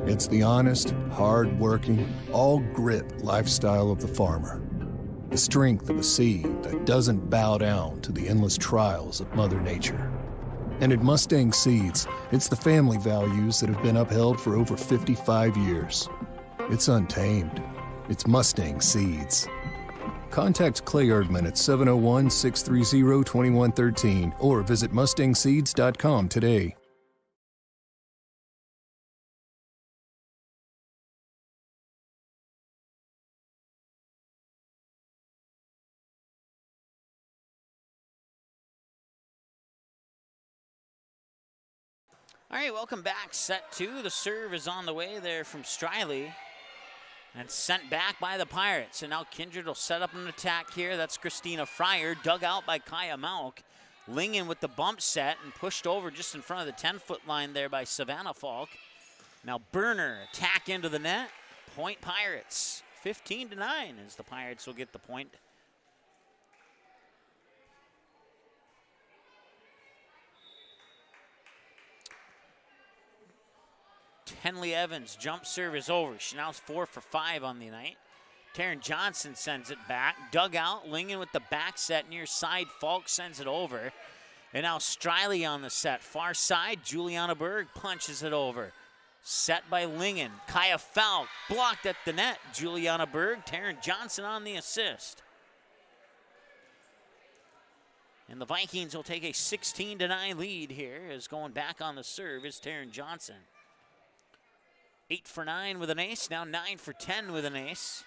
It's the honest, hard-working, all-grit lifestyle of the farmer. The strength of a seed that doesn't bow down to the endless trials of Mother Nature. And at Mustang Seeds, it's the family values that have been upheld for over 55 years. It's untamed. It's Mustang Seeds. Contact Clay Erdman at 701-630-2113 or visit mustangseeds.com today. All right, welcome back. Set 2. The serve is on the way there from Striley and sent back by the Pirates. And now Kindred will set up an attack here. That's Christina Fryer, dug out by Kaya Malk. Lingen with the bump set and pushed over just in front of the 10-foot line there by Savannah Falk. Now Burner, attack into the net. Point Pirates. 15-9 as the Pirates will get the point. Henley Evans, jump serve is over. She now's 4 for 5 on the night. Taryn Johnson sends it back. Dug out, Lingen with the back set near side. Falk sends it over. And now Striley on the set. Far side, Juliana Berg punches it over. Set by Lingen. Kaya Falk blocked at the net. Juliana Berg, Taryn Johnson on the assist. And the Vikings will take a 16-9 lead here as going back on the serve is Taryn Johnson. 8 for 9 with an ace, now 9 for 10 with an ace.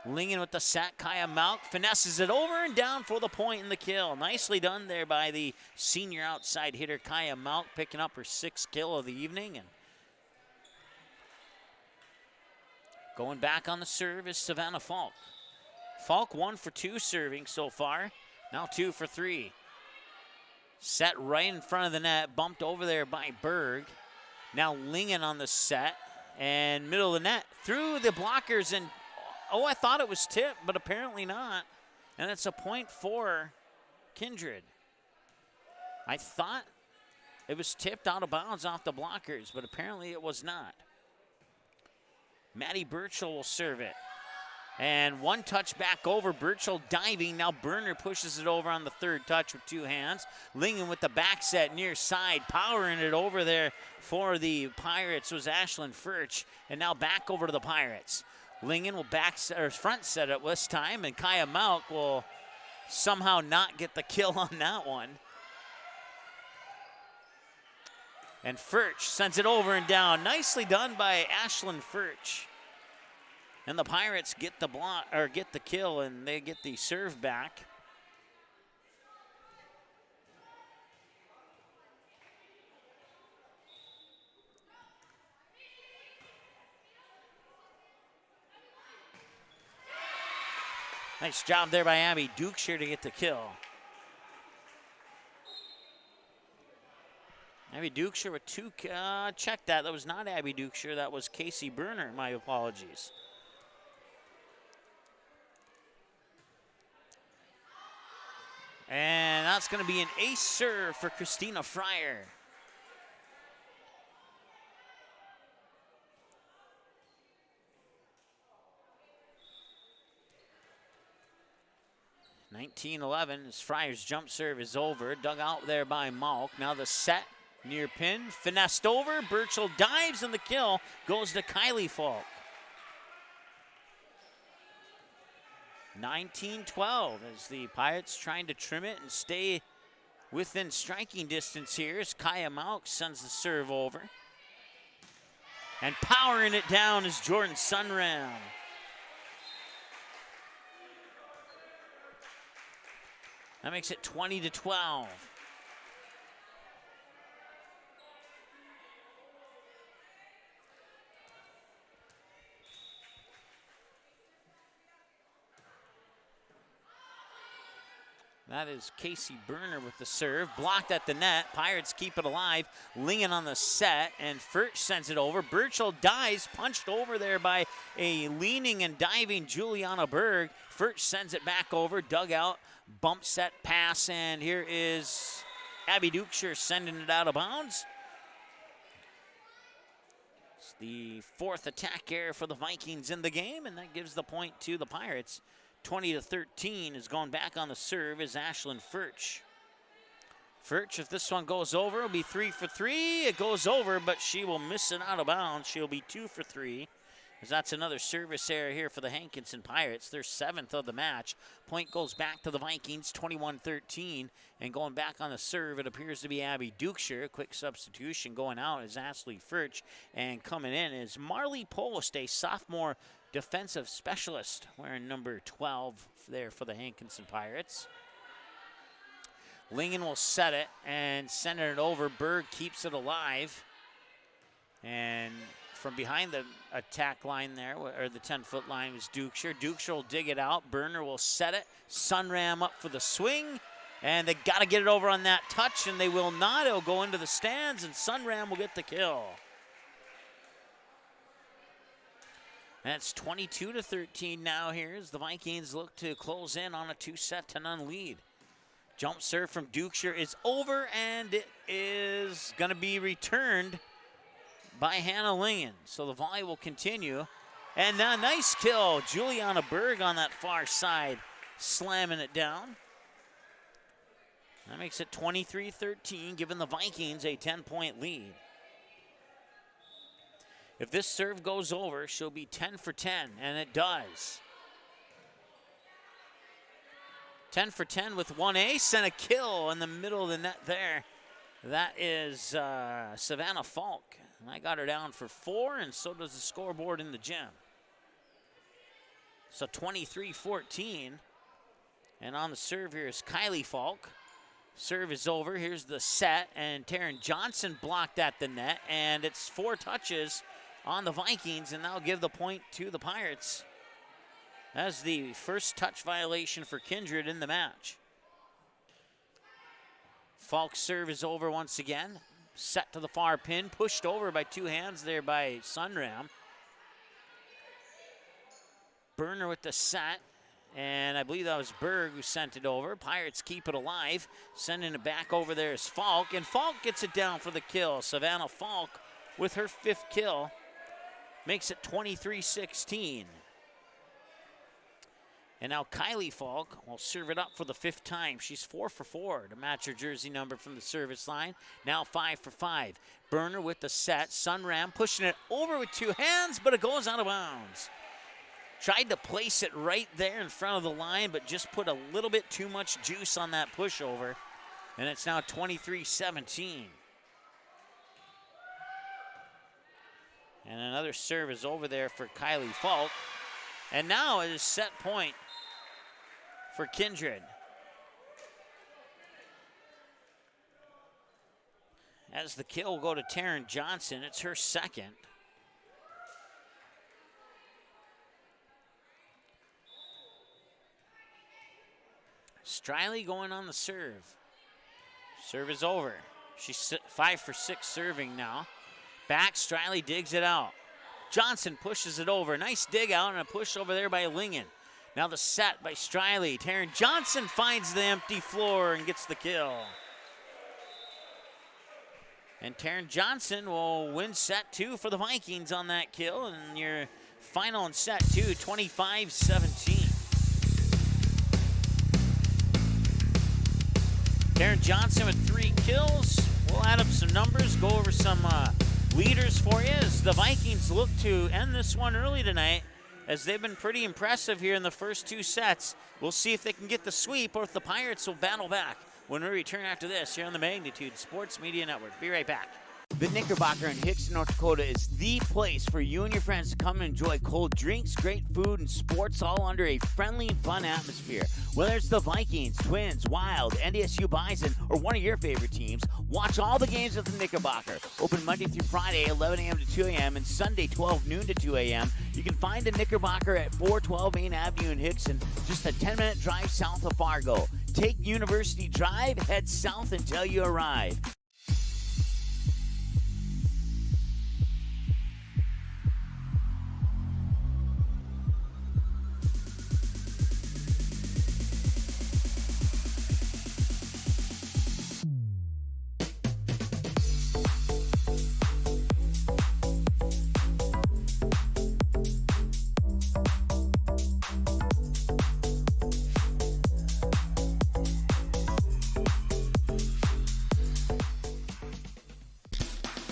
Lingen with the set, Kaya Malk finesses it over and down for the point and the kill. Nicely done there by the senior outside hitter, Kaya Malk, picking up her 6th kill of the evening. And going back on the serve is Savannah Falk. Falk 1 for 2 serving so far, now 2 for 3. Set right in front of the net, bumped over there by Berg. Now Lingen on the set. And middle of the net, through the blockers, and oh, I thought it was tipped, but apparently not. And it's a point for Kindred. I thought it was tipped out of bounds off the blockers, but apparently it was not. Maddie Birchall will serve it. And one touch back over, Birchall diving. Now Burner pushes it over on the 3rd touch with 2 hands. Lingen with the back set near side, powering it over there for the Pirates was Ashlyn Furch. And now back over to the Pirates. Lingen will front set it this time, and Kaya Malk will somehow not get the kill on that one. And Furch sends it over and down. Nicely done by Ashlyn Furch. And the Pirates get the block or get the kill, and they get the serve back. Nice job there by Abby Dukeshire to get the kill. Abby Dukeshire with 2, check that. That was not Abby Dukeshire, that was Casey Burner, my apologies. And that's going to be an ace serve for Christina Fryer. (19-11) as Fryer's jump serve is over. Dug out there by Malk. Now the set near pin. Finessed over. Birchall dives, and the kill goes to Kylie Falk. 19-12 as the Pirates trying to trim it and stay within striking distance here as Kaya Malk sends the serve over. And powering it down is Jordan Sunram. That makes it 20-12. That is Casey Burner with the serve. Blocked at the net. Pirates keep it alive. Lingen on the set, and Furch sends it over. Birchall dives, punched over there by a leaning and diving Juliana Berg. Furch sends it back over, dug out, bump set pass, and here is Abby Dukeshire sending it out of bounds. It's the 4th attack error for the Vikings in the game, and that gives the point to the Pirates. 20-13 is going back on the serve is Ashlyn Furch. Furch, if this one goes over, will be 3 for 3. It goes over, but she will miss it out of bounds. She'll be 2 for 3. As that's another service error here for the Hankinson Pirates. Their 7th of the match. Point goes back to the Vikings, 21-13. And going back on the serve, it appears to be Abby Dukeshire. Quick substitution going out is Ashley Furch. And coming in is Marley Post, a sophomore defensive specialist, wearing number 12 there for the Hankinson Pirates. Lingen will set it and send it over. Berg keeps it alive. And from behind the attack line there, or the 10-foot line, was Dukeshire. Dukeshire will dig it out. Burner will set it. Sunram up for the swing. And they got to get it over on that touch, and they will not. It'll go into the stands, and Sunram will get the kill. And it's 22-13 now here as the Vikings look to close in on a 2-0 lead. Jump serve from Dukeshire is over, and it is going to be returned by Hannah Lingen. So the volley will continue. And a nice kill. Juliana Berg on that far side, slamming it down. That makes it 23-13, giving the Vikings a 10-point lead. If this serve goes over, she'll be 10 for 10, and it does. 10 for 10 with one ace and a kill in the middle of the net there. That is Savannah Falk. And I got her down for 4, and so does the scoreboard in the gym. So 23-14. And on the serve here is Kylie Falk. Serve is over. Here's the set, and Taryn Johnson blocked at the net, and it's 4 touches on the Vikings, and that'll give the point to the Pirates. That's the first touch violation for Kindred in the match. Falk's serve is over once again. Set to the far pin, pushed over by 2 hands there by Sunram. Burner with the set. And I believe that was Berg who sent it over. Pirates keep it alive. Sending it back over there is Falk. And Falk gets it down for the kill. Savannah Falk with her 5th kill. Makes it 23-16. And now Kylie Falk will serve it up for the 5th time. She's 4 for 4 to match her jersey number from the service line. Now 5 for 5. Burner with the set. Sunram pushing it over with 2 hands, but it goes out of bounds. Tried to place it right there in front of the line, but just put a little bit too much juice on that pushover. And it's now 23-17. And another serve is over there for Kylie Falk. And now it is set point for Kindred. As the kill will go to Taryn Johnson, it's her 2nd. Striley going on the serve. Serve is over. She's 5 for 6 serving now. Back, Striley digs it out. Johnson pushes it over. Nice dig out and a push over there by Lingen. Now the set by Striley. Taryn Johnson finds the empty floor and gets the kill. And Taryn Johnson will win set 2 for the Vikings on that kill. And your final in set 2, 25-17. Taryn Johnson with 3 kills. We'll add up some numbers, go over some leaders for you as the Vikings look to end this one early tonight, as they've been pretty impressive here in the first 2 sets. We'll see if they can get the sweep or if the Pirates will battle back when we return after this here on the Magnitude Sports Media Network. Be right back. The Knickerbocker in Hickson, North Dakota is the place for you and your friends to come and enjoy cold drinks, great food, and sports all under a friendly and fun atmosphere. Whether it's the Vikings, Twins, Wild, NDSU Bison, or one of your favorite teams, watch all the games at the Knickerbocker. Open Monday through Friday, 11 a.m. to 2 a.m., and Sunday, 12 noon to 2 a.m. You can find the Knickerbocker at 412 Main Avenue in Hickson, just a 10-minute drive south of Fargo. Take University Drive, head south until you arrive.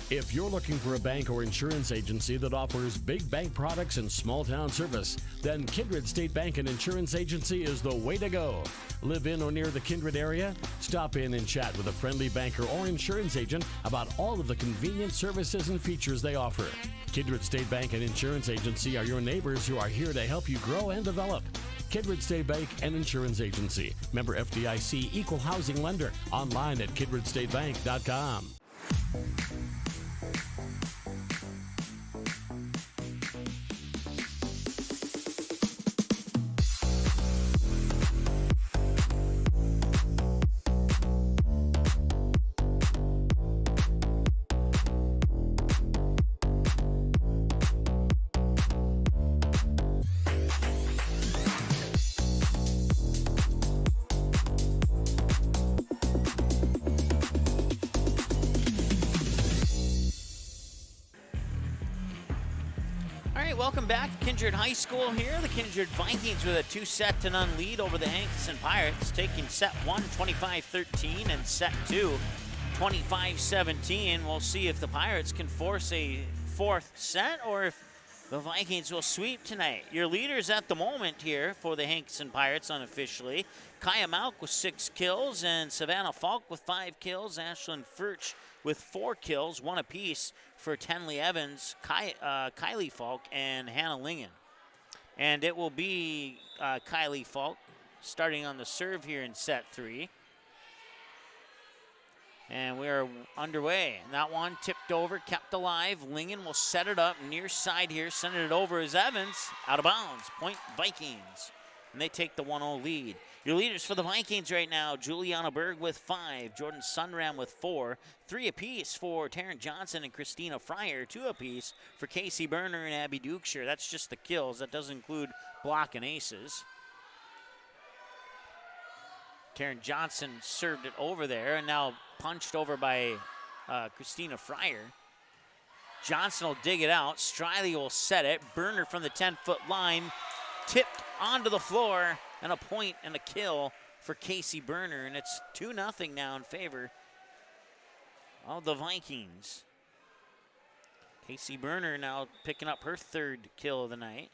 If you're looking for a bank or insurance agency that offers big bank products and small town service, then Kindred State Bank and Insurance Agency is the way to go. Live in or near the Kindred area? Stop in and chat with a friendly banker or insurance agent about all of the convenient services and features they offer. Kindred State Bank and Insurance Agency are your neighbors who are here to help you grow and develop. Kindred State Bank and Insurance Agency. Member FDIC, Equal Housing Lender. Online at kindredstatebank.com. right, welcome back to Kindred High School here. The Kindred Vikings with a 2-0 lead over the Hankinson Pirates, taking set 1, 25-13, and set 2, 25-17. We'll see if the Pirates can force a fourth set or if the Vikings will sweep tonight. Your leaders at the moment here for the Hankinson Pirates unofficially, Kaya Malk with 6 kills and Savannah Falk with 5 kills, Ashlyn Furch with 4 kills, 1 apiece for Tenley Evans, Kylie Falk, and Hannah Lingen. And it will be Kylie Falk starting on the serve here in set 3. And we are underway. And that one tipped over, kept alive. Lingen will set it up near side here, sending it over as Evans. Out of bounds. Point Vikings. And they take the 1-0 lead. Your leaders for the Vikings right now, Juliana Berg with 5, Jordan Sunram with 4, 3 apiece for Taryn Johnson and Christina Fryer, 2 apiece for Casey Berner and Abby Dukeshire. That's just the kills. That doesn't include block and aces. Taryn Johnson served it over there and now punched over by Christina Fryer. Johnson will dig it out. Striley will set it. Berner from the 10-foot line, tipped onto the floor, and a point and a kill for Casey Berner, and it's 2-0 now in favor of the Vikings. Casey Berner now picking up her 3rd kill of the night.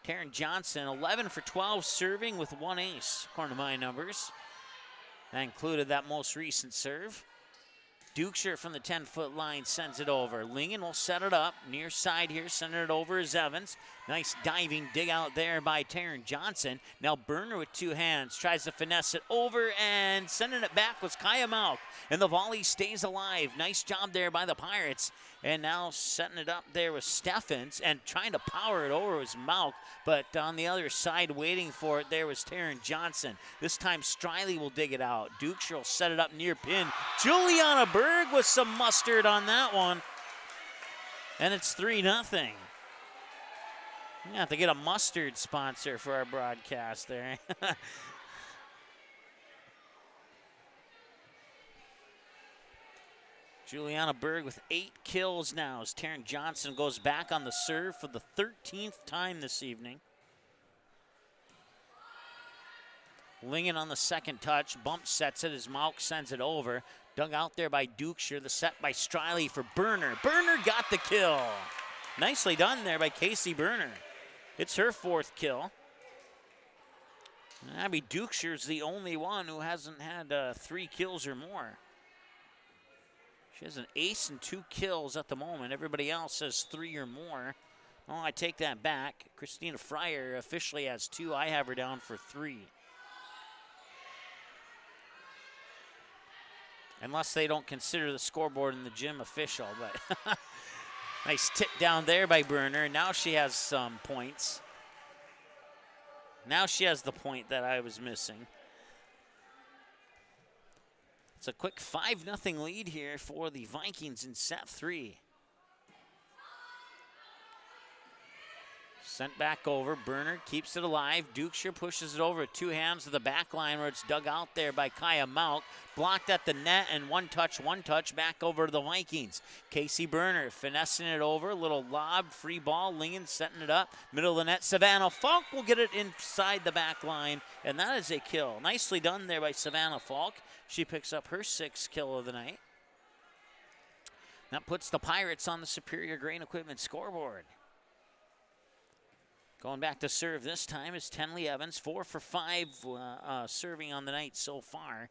Taryn Johnson, 11 for 12 serving with 1 ace, according to my numbers. That included that most recent serve. Dukeshire from the 10-foot line sends it over. Lingen will set it up near side here, sending it over as Evans. Nice diving dig out there by Taryn Johnson. Now Berner with 2 hands tries to finesse it over, and sending it back was Kaya Malk. And the volley stays alive. Nice job there by the Pirates. And now setting it up there with Steffens and trying to power it over was Malk. But on the other side waiting for it there was Taryn Johnson. This time Striley will dig it out. Dukeshire will set it up near pin. Juliana Berg with some mustard on that one. And it's 3-0. We have to get a mustard sponsor for our broadcast there. Juliana Berg with 8 kills now as Taryn Johnson goes back on the serve for the 13th time this evening. Lingen on the second touch, bump sets it as Malk sends it over. Dug out there by Dukeshire, the set by Striley for Berner. Berner got the kill. Nicely done there by Casey Berner. It's her 4th kill. Abby Dukeshire's the only one who hasn't had 3 kills or more. She has an ace and 2 kills at the moment. Everybody else has 3 or more. Oh, I take that back. Christina Fryer officially has 2. I have her down for 3. Unless they don't consider the scoreboard in the gym official, but nice tip down there by Berner. Now she has some points. Now she has the point that I was missing. It's a quick 5-0 lead here for the Vikings in set 3. Sent back over. Berner keeps it alive. Dukeshire pushes it over 2 hands to the back line where it's dug out there by Kaya Malk. Blocked at the net and one touch back over to the Vikings. Casey Berner finessing it over. Little lob, free ball. Lingen setting it up. Middle of the net. Savannah Falk will get it inside the back line, and that is a kill. Nicely done there by Savannah Falk. She picks up her 6th kill of the night. That puts the Pirates on the Superior Grain Equipment scoreboard. Going back to serve this time is Tenley Evans, 4 for 5 serving on the night so far.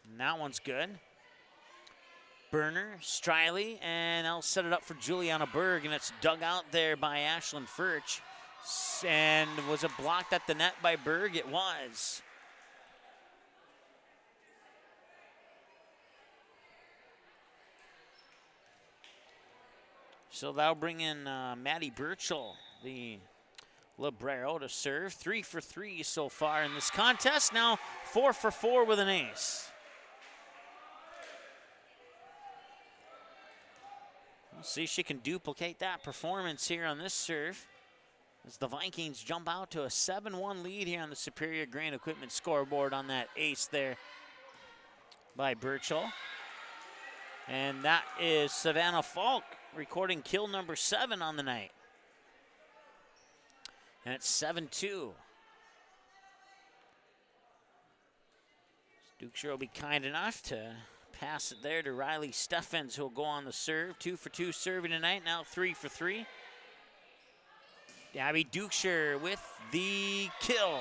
And that one's good. Berner, Striley, and I'll set it up for Juliana Berg, and it's dug out there by Ashlyn Furch. And was it blocked at the net by Berg? It was. So that'll bring in Maddie Burchell, the libero, to serve. 3 for 3 so far in this contest. Now 4 for 4 with an ace. We'll see if she can duplicate that performance here on this serve as the Vikings jump out to a 7-1 lead here on the Superior Grain Equipment scoreboard on that ace there by Burchell. And that is Savannah Falk recording kill number 7 on the night. And it's 7-2. Dukeshire will be kind enough to pass it there to Riley Steffens, who will go on the serve. 2 for 2 serving tonight, now 3 for 3. Abby Dukeshire with the kill.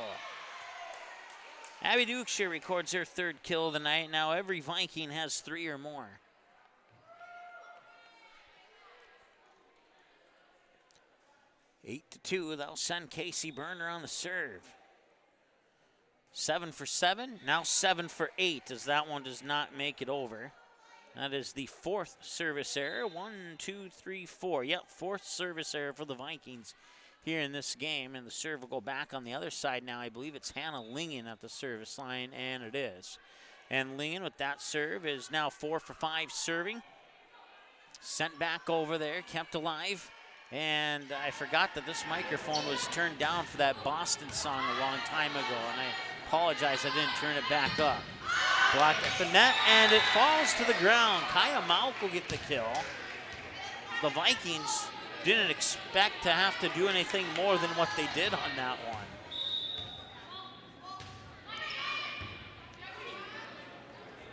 Abby Dukeshire records her 3rd kill of the night. Now every Viking has 3 or more. Eight to 2, they'll send Casey Berner on the serve. 7 for 7, now 7 for 8, as that one does not make it over. That is the 4th service error. 1, 2, 3, 4. Yep, 4th service error for the Vikings here in this game, and the serve will go back on the other side now. I believe it's Hannah Lingen at the service line, and it is. And Lingen with that serve is now 4 for 5 serving. Sent back over there, kept alive. And I forgot that this microphone was turned down for that Boston song a long time ago, and I apologize I didn't turn it back up. Blocked at the net, and it falls to the ground. Kaya Mauk will get the kill. The Vikings didn't expect to have to do anything more than what they did on that one.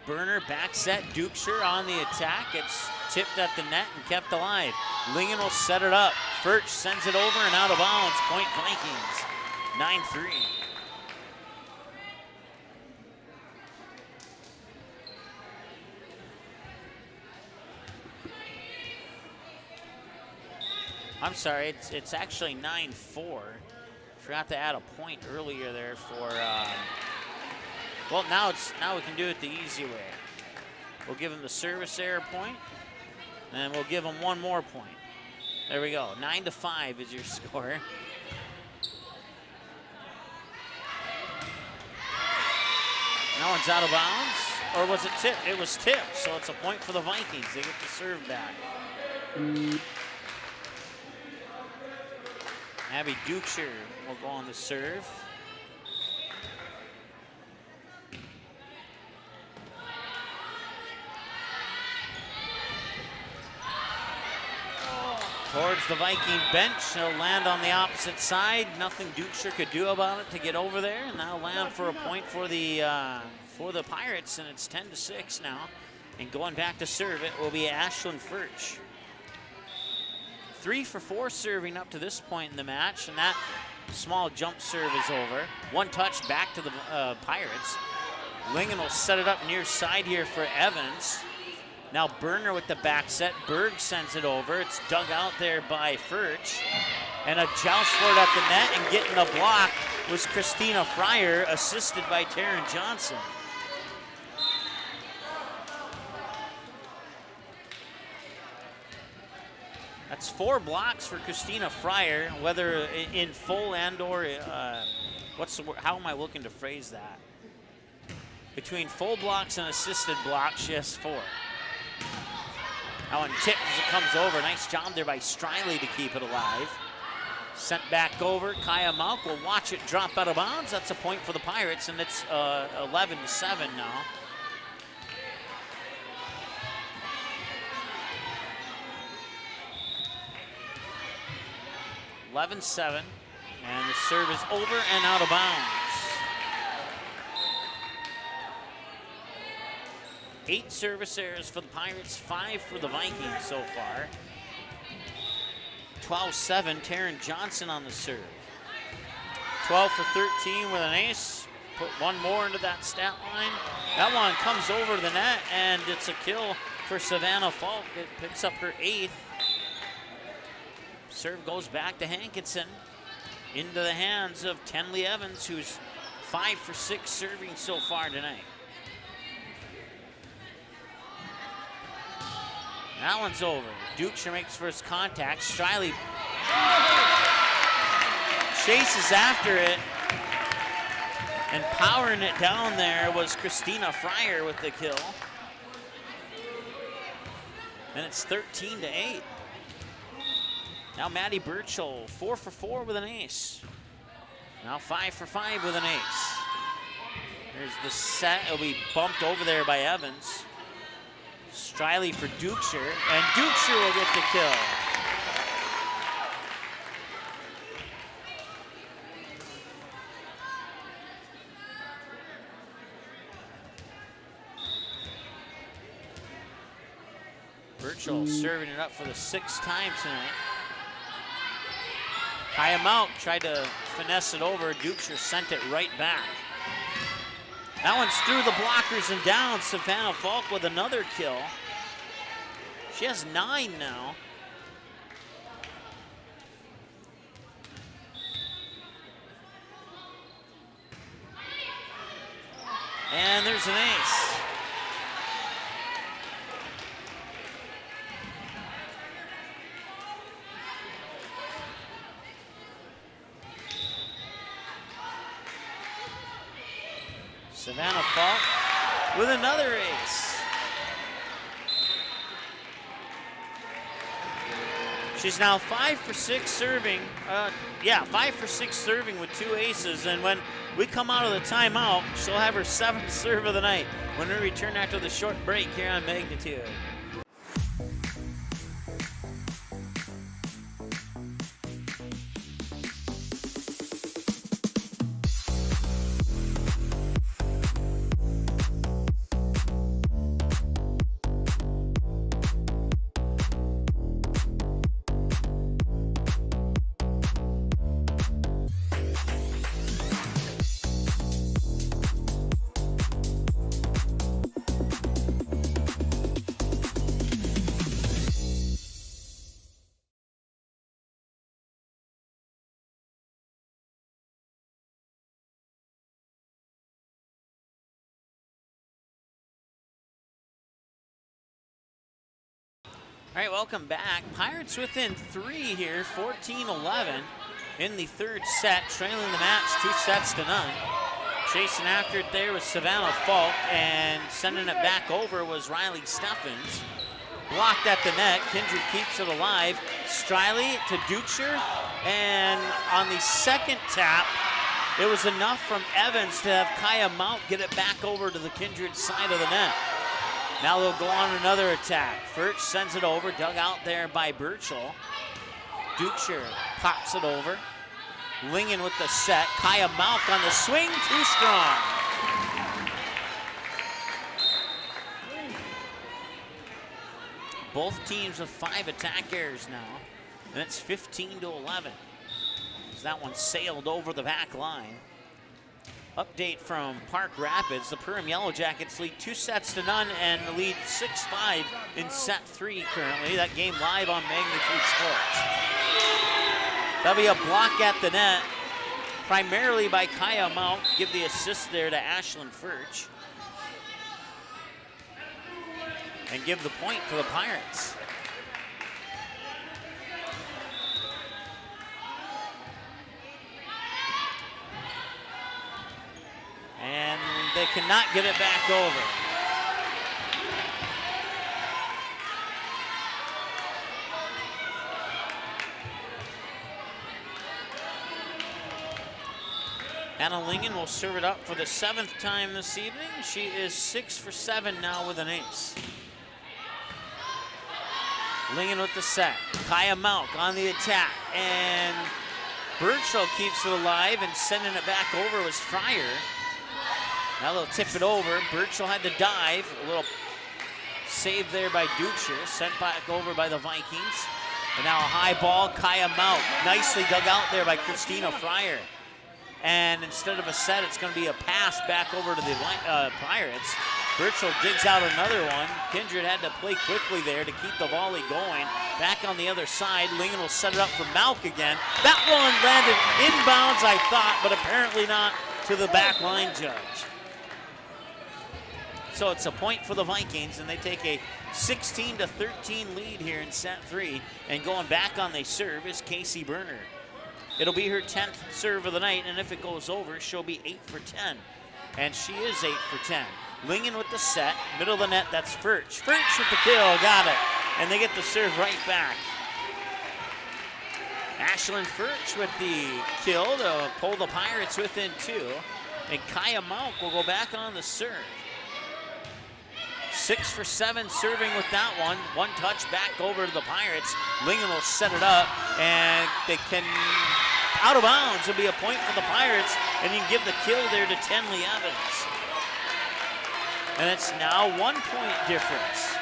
Berner back set, Dukeshire on the attack. It's tipped at the net and kept alive. Lingen will set it up. Furch sends it over and out of bounds. Point Vikings, 9-3. I'm sorry, it's actually 9-4. Forgot to add a point earlier there for, well, now we can do it the easy way. We'll give him the service error point, and we'll give him one more point. There we go, 9-5 is your score. That one's out of bounds, or was it tipped? It was tipped, so it's a point for the Vikings. They get the serve back. Abby Dukeshire will go on the serve. Towards the Viking bench, he'll land on the opposite side. Nothing Dukeshire could do about it to get over there, and that'll land for a point for the Pirates, and it's 10-6 now. And going back to serve it will be Ashlyn Furch. 3 for 4 serving up to this point in the match, and that small jump serve is over. One touch back to the Pirates. Lingen will set it up near side here for Evans. Now Berner with the back set. Berg sends it over. It's dug out there by Furch. And a joust for it at the net, and getting the block was Christina Fryer, assisted by Taryn Johnson. That's 4 blocks for Christina Fryer, whether in full and or, how am I looking to phrase that? Between full blocks and assisted blocks, she has 4. That one tipped as it comes over. Nice job there by Striley to keep it alive. Sent back over. Kaya Mauk will watch it drop out of bounds. That's a point for the Pirates, and it's 11-7 now. And the serve is over and out of bounds. 8 service errors for the Pirates, 5 for the Vikings so far. 12-7, Taryn Johnson on the serve. 12 for 13 with an ace. Put one more into that stat line. That one comes over the net, and it's a kill for Savannah Falk. It picks up her 8th. Serve goes back to Hankinson, into the hands of Tenley Evans, who's 5 for 6 serving so far tonight. That one's over. Dukeshire makes first contact. Striley chases after it, and powering it down there was Christina Fryer with the kill. And it's 13-8. Now Maddie Burchell, 4 for 4 with an ace. Now 5 for 5 with an ace. There's the set. It'll be bumped over there by Evans. Striley for Dukeshire, and Dukeshire will get the kill. Burchell serving it up for the 6th time tonight. Kaya Mauk tried to finesse it over. Dukeshire sent it right back. That one's through the blockers and down. Savannah Falk with another kill. She has 9 now. And there's an ace. Savannah Falk with another ace. She's now 5 for 6 serving. 5 for 6 serving with 2 aces. And when we come out of the timeout, she'll have her 7th serve of the night when we return after the short break here on Magnitude. All right, welcome back. Pirates within 3 here, 14-11 in the 3rd set, trailing the match 2-0. Chasing after it there was Savannah Falk, and sending it back over was Riley Steffens. Blocked at the net. Kindred keeps it alive. Striley to Dukeshire, and on the 2nd tap, it was enough from Evans to have Kaya Mauk get it back over to the Kindred side of the net. Now they'll go on another attack. Furch sends it over, dug out there by Burchell. Dukeshire pops it over. Lingen with the set. Kaya Mauk on the swing, too strong. Both teams with 5 attack errors now, and it's 15-11. As that one sailed over the back line. Update from Park Rapids. The Perham Yellow Jackets lead 2-0 and lead 6-5 in set 3 currently. That game live on Magnitude Sports. That'll be a block at the net, primarily by Kaya Mauk. Give the assist there to Ashlyn Furch. And give the point to the Pirates. And they cannot get it back over. Anna Lingen will serve it up for the 7th time this evening. She is 6 for 7 now with an ace. Lingen with the set. Kaya Mauk on the attack. And Burchell keeps it alive, and sending it back over was Fryer. Now they'll tip it over. Burchell had to dive. A little save there by Dukeshire. Sent back over by the Vikings. And now a high ball, Kaya Mauk. Nicely dug out there by Christina Fryer. And instead of a set, it's going to be a pass back over to the Pirates. Burchell digs out another one. Kindred had to play quickly there to keep the volley going. Back on the other side, Lingen will set it up for Mauk again. That one landed inbounds, I thought, but apparently not to the back line judge. So it's a point for the Vikings, and they take a 16-13 lead here in set 3. And going back on the serve is Casey Berner. It'll be her 10th serve of the night, and if it goes over, she'll be 8 for 10. And she is 8 for 10. Lingen with the set, middle of the net, that's Furch. Furch with the kill, got it. And they get the serve right back. Ashlyn Furch with the kill to pull the Pirates within 2. And Kaya Mauk will go back on the serve. 6 for 7 serving with that one. One touch back over to the Pirates. Lingen will set it up, and they can, out of bounds. It'll be a point for the Pirates, and you can give the kill there to Tenley Evans. And it's now 1 point difference.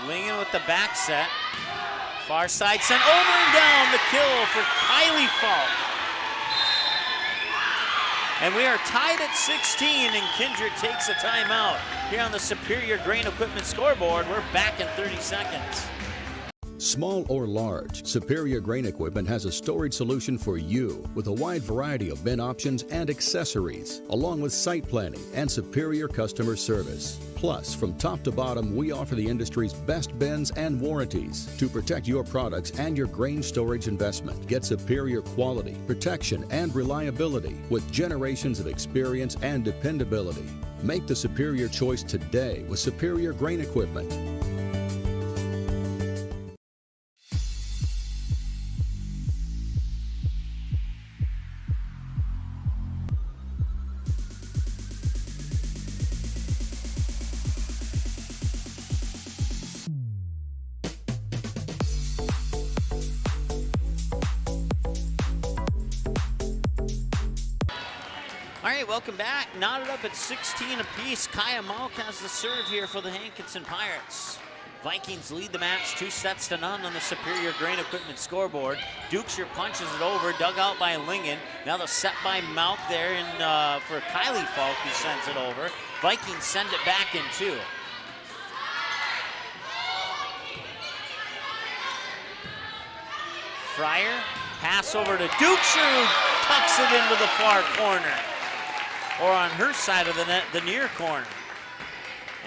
Lingen with the back set. Far side sent over and down, the kill for Kylie Falk. And we are tied at 16, and Kindred takes a timeout. Here on the Superior Grain Equipment scoreboard, we're back in 30 seconds. Small or large, Superior Grain Equipment has a storage solution for you with a wide variety of bin options and accessories, along with site planning and superior customer service. Plus, from top to bottom, we offer the industry's best bins and warranties to protect your products and your grain storage investment. Get superior quality, protection, and reliability with generations of experience and dependability. Make the superior choice today with Superior Grain Equipment. Welcome back. Knotted up at 16 apiece. Kaya Malk has the serve here for the Hankinson Pirates. Vikings lead the match 2-0 on the Superior Grain Equipment scoreboard. Dukeshire punches it over, dug out by Lingen. Now the set by Malk there for Kylie Falk, who sends it over. Vikings send it back in two. Fryer, pass over to Dukeshire, who tucks it into the far corner. Or on her side of the net, the near corner.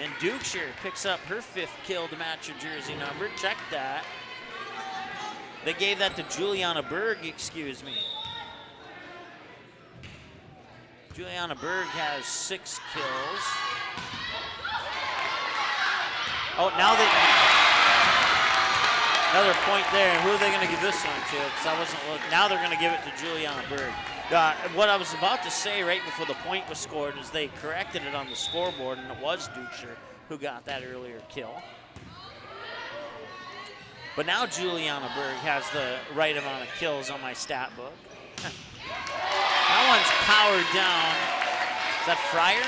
And Dukeshire picks up her 5th kill to match her jersey number. Check that. They gave that to Juliana Berg, excuse me. Juliana Berg has 6 kills. Oh, now another point there. And who are they going to give this one to? Because I wasn't looking. Now they're going to give it to Juliana Berg. What I was about to say right before the point was scored is they corrected it on the scoreboard, and it was Dukeshire who got that earlier kill. But now Juliana Berg has the right amount of kills on my stat book. That one's powered down. Is that Fryer?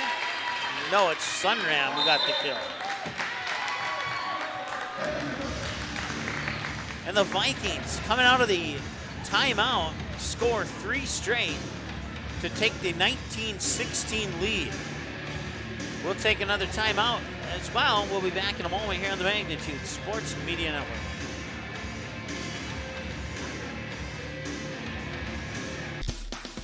No, it's Sunram who got the kill. And the Vikings, coming out of the timeout, score 3 straight to take the 19-16 lead. We'll take another timeout as well. We'll be back in a moment here on the Magnitude Sports Media Network.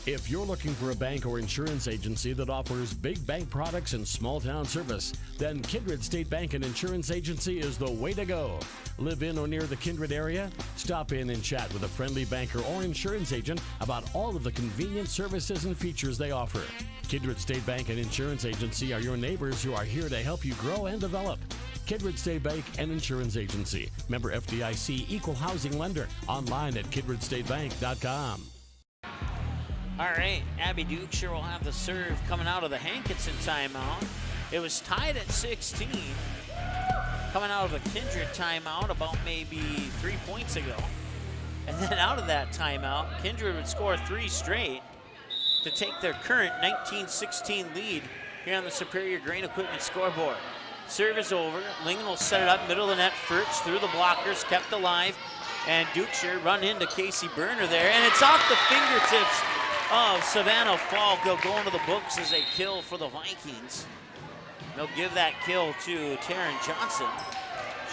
If you're looking for a bank or insurance agency that offers big bank products and small town service, then Kindred State Bank and Insurance Agency is the way to go. Live in or near the Kindred area? Stop in and chat with a friendly banker or insurance agent about all of the convenient services and features they offer. Kindred State Bank and Insurance Agency are your neighbors who are here to help you grow and develop. Kindred State Bank and Insurance Agency. Member FDIC, equal housing lender. Online at kindredstatebank.com. All right, Abby Dukeshire will have the serve coming out of the Hankinson timeout. It was tied at 16. Coming out of a Kindred timeout about maybe 3 points ago. And then out of that timeout, Kindred would score 3 straight to take their current 19-16 lead here on the Superior Grain Equipment scoreboard. Serve is over. Lingen will set it up middle of the net. Furch through the blockers, kept alive. And Dukeshire run into Casey Berner there. And it's off the fingertips of Savannah Falk. They'll go into the books as a kill for the Vikings. They'll give that kill to Taryn Johnson.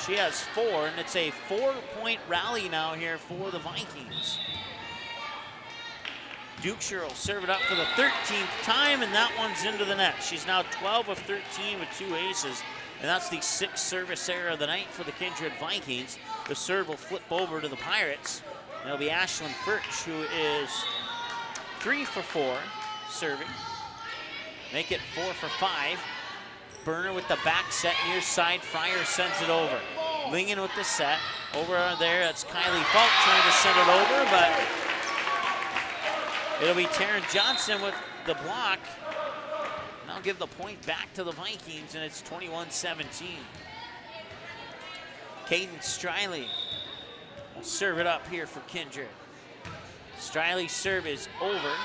She has 4, and it's a 4-point rally now here for the Vikings. Dukeshire will serve it up for the 13th time, and that one's into the net. She's now 12 of 13 with 2 aces, and that's the 6th service error of the night for the Kindred Vikings. The serve will flip over to the Pirates. And it'll be Ashlyn Furch, who is 3 for 4 serving. Make it 4 for 5. Berner with the back set near side. Fryer sends it over. Lingen with the set. Over there, that's Kylie Falk trying to send it over, but It'll be Taryn Johnson with the block. And I'll give the point back to the Vikings, and it's 21-17. Caden Striley will serve it up here for Kindred. Striley's serve is over.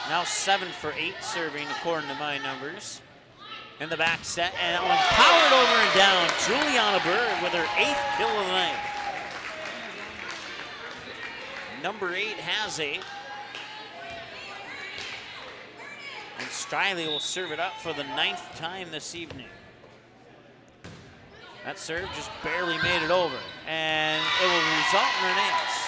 Now 7 for 8 serving according to my numbers. In the back set, and that one powered over and down. Juliana Bird with her 8th kill of the night. Number 8 has 8. And Striley will serve it up for the 9th time this evening. That serve just barely made it over, and it will result in an ace.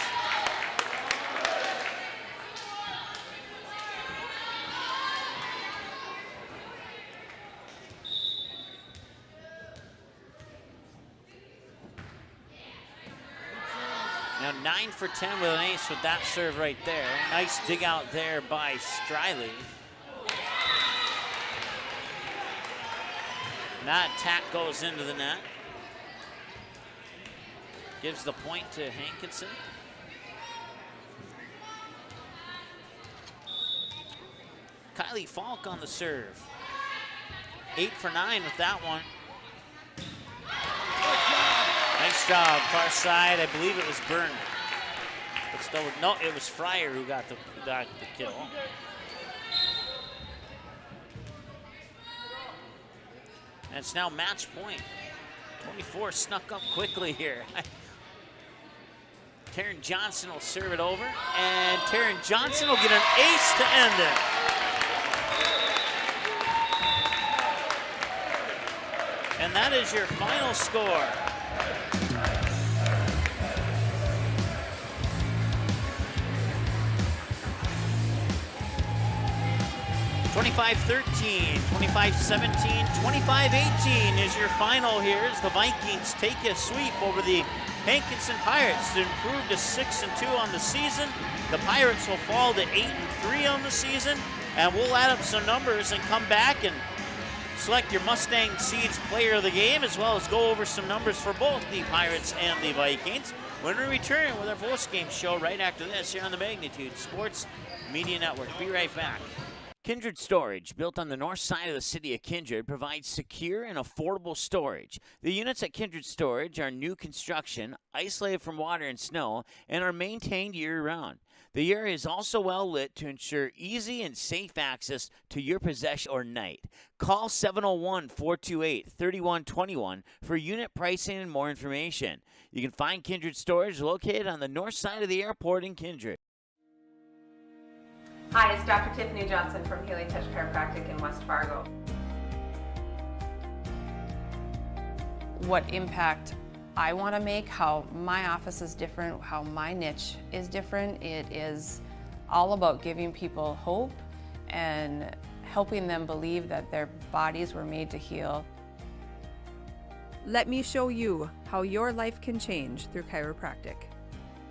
Now 9 for 10 with an ace with that serve right there. Nice dig out there by Striley. That attack goes into the net. Gives the point to Hankinson. Kylie Falk on the serve. 8 for 9 with that one. Nice job, far side. I believe it was Byrne. But still, no, it was Fryer who got the kill. And it's now match point. 24 snuck up quickly here. Taryn Johnson will serve it over, and Taryn Johnson will get an ace to end it. And that is your final score. 25-13, 25-17, 25-18 is your final here as the Vikings take a sweep over the Hankinson Pirates to improve to 6-2 on the season. The Pirates will fall to 8-3 on the season, and we'll add up some numbers and come back and select your Mustang Seeds player of the game, as well as go over some numbers for both the Pirates and the Vikings when we return with our post-game show right after this here on the Magnitude Sports Media Network. Be right back. Kindred Storage, built on the north side of the city of Kindred, provides secure and affordable storage. The units at Kindred Storage are new construction, isolated from water and snow, and are maintained year-round. The area is also well lit to ensure easy and safe access to your possession or night. Call 701-428-3121 for unit pricing and more information. You can find Kindred Storage located on the north side of the airport in Kindred. Hi, it's Dr. Tiffany Johnson from Healing Touch Chiropractic in West Fargo. What impact I want to make, how my office is different, how my niche is different. It is all about giving people hope and helping them believe that their bodies were made to heal. Let me show you how your life can change through chiropractic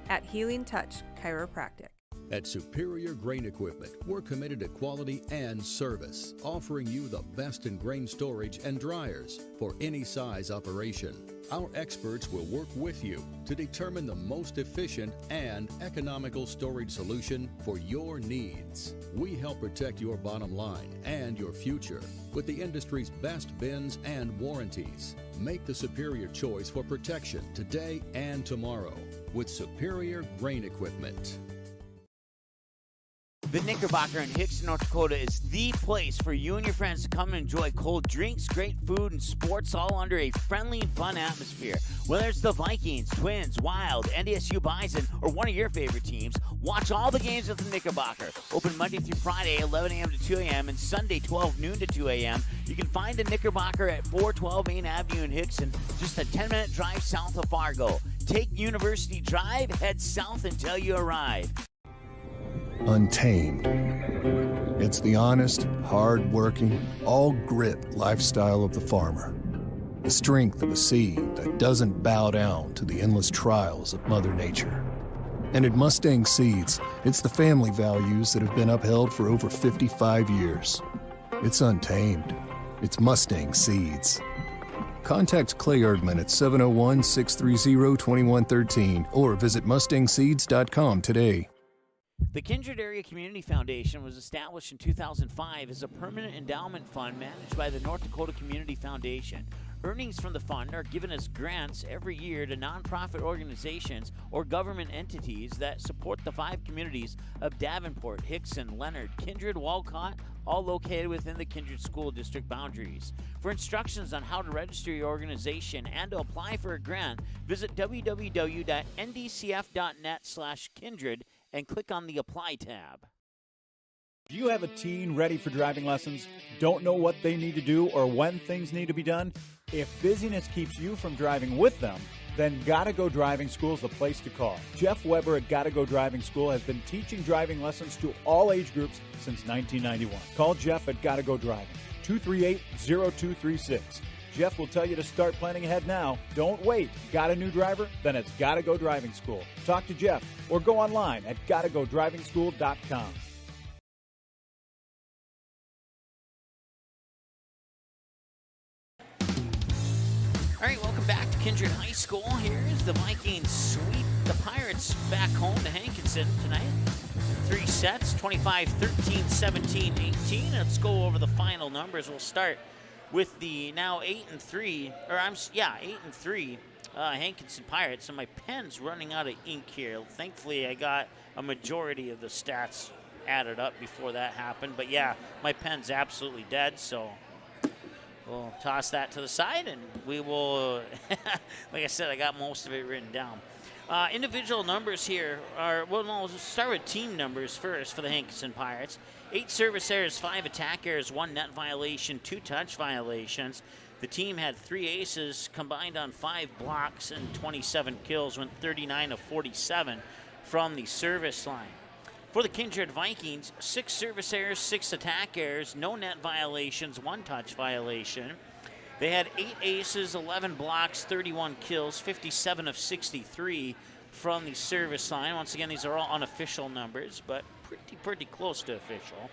at Healing Touch Chiropractic. At Superior Grain Equipment, we're committed to quality and service, offering you the best in grain storage and dryers for any size operation. Our experts will work with you to determine the most efficient and economical storage solution for your needs. We help protect your bottom line and your future with the industry's best bins and warranties. Make the superior choice for protection today and tomorrow with Superior Grain Equipment. The Knickerbocker in Hickson, North Dakota is the place for you and your friends to come and enjoy cold drinks, great food, and sports all under a friendly and fun atmosphere. Whether it's the Vikings, Twins, Wild, NDSU Bison, or one of your favorite teams, watch all the games at the Knickerbocker. Open Monday through Friday, 11 a.m. to 2 a.m., and Sunday, 12 noon to 2 a.m. You can find the Knickerbocker at 412 Main Avenue in Hickson, just a 10-minute drive south of Fargo. Take University Drive, head south until you arrive. Untamed. It's the honest, hard-working, all-grit lifestyle of the farmer. The strength of a seed that doesn't bow down to the endless trials of Mother Nature. And at Mustang Seeds, it's the family values that have been upheld for over 55 years. It's untamed. It's Mustang Seeds. Contact Clay Erdman at 701-630-2113 or visit mustangseeds.com today. The Kindred Area Community Foundation was established in 2005 as a permanent endowment fund managed by the North Dakota Community Foundation. Earnings from the fund are given as grants every year to nonprofit organizations or government entities that support the 5 communities of Davenport, Hickson, Leonard, Kindred, Walcott, all located within the Kindred School District boundaries. For instructions on how to register your organization and to apply for a grant, visit www.ndcf.net/kindred and click on the Apply tab. Do you have a teen ready for driving lessons? Don't know what they need to do or when things need to be done? If busyness keeps you from driving with them, then Gotta Go Driving School is the place to call. Jeff Weber at Gotta Go Driving School has been teaching driving lessons to all age groups since 1991. Call Jeff at Gotta Go Driving, 238-0236. Jeff will tell you to start planning ahead now. Don't wait. Got a new driver? Then it's Gotta Go Driving School. Talk to Jeff or go online at gottagodrivingschool.com. All right, welcome back to Kindred High School. Here's the Vikings sweep the Pirates back home to Hankinson tonight. 3 sets, 25-13, 17-18. Let's go over the final numbers. We'll start with the now 8-3 Hankinson Pirates. And my pen's running out of ink here. Thankfully, I got a majority of the stats added up before that happened. But yeah, my pen's absolutely dead, so we'll toss that to the side, and we will, like I said, I got most of it written down. Individual numbers here are, we'll start with team numbers first for the Hankinson Pirates. 8 service errors, 5 attack errors, 1 net violation, 2 touch violations. The team had 3 aces combined on 5 blocks and 27 kills, went 39 of 47 from the service line. For the Kindred Vikings, 6 service errors, 6 attack errors, no net violations, 1 touch violation. They had 8 aces, 11 blocks, 31 kills, 57 of 63 from the service line. Once again, these are all unofficial numbers, but pretty close to official.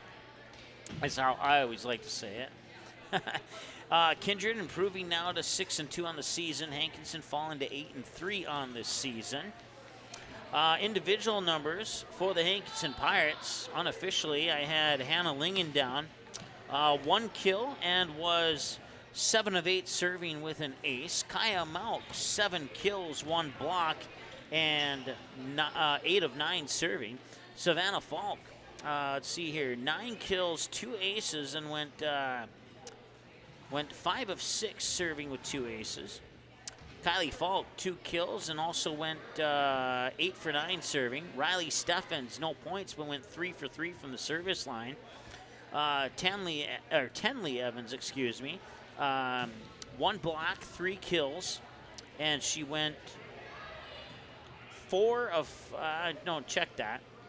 That's how I always like to say it. Kindred improving now to 6-2 on the season. Hankinson falling to 8-3 on this season. Individual numbers for the Hankinson Pirates. Unofficially, I had Hannah Lingen down. 1 kill and was 7 of 8 serving with an ace. Kaya Malk, 7 kills, 1 block, and 8 of 9 serving. Savannah Falk, let's see here, 9 kills, 2 aces, and went 5 of 6 serving with 2 aces. Kylie Falk, 2 kills, and also went 8 for 9 serving. Riley Steffens, no points, but went 3 for 3 from the service line. Tenley Evans, 1 block, 3 kills, and she went 4 of,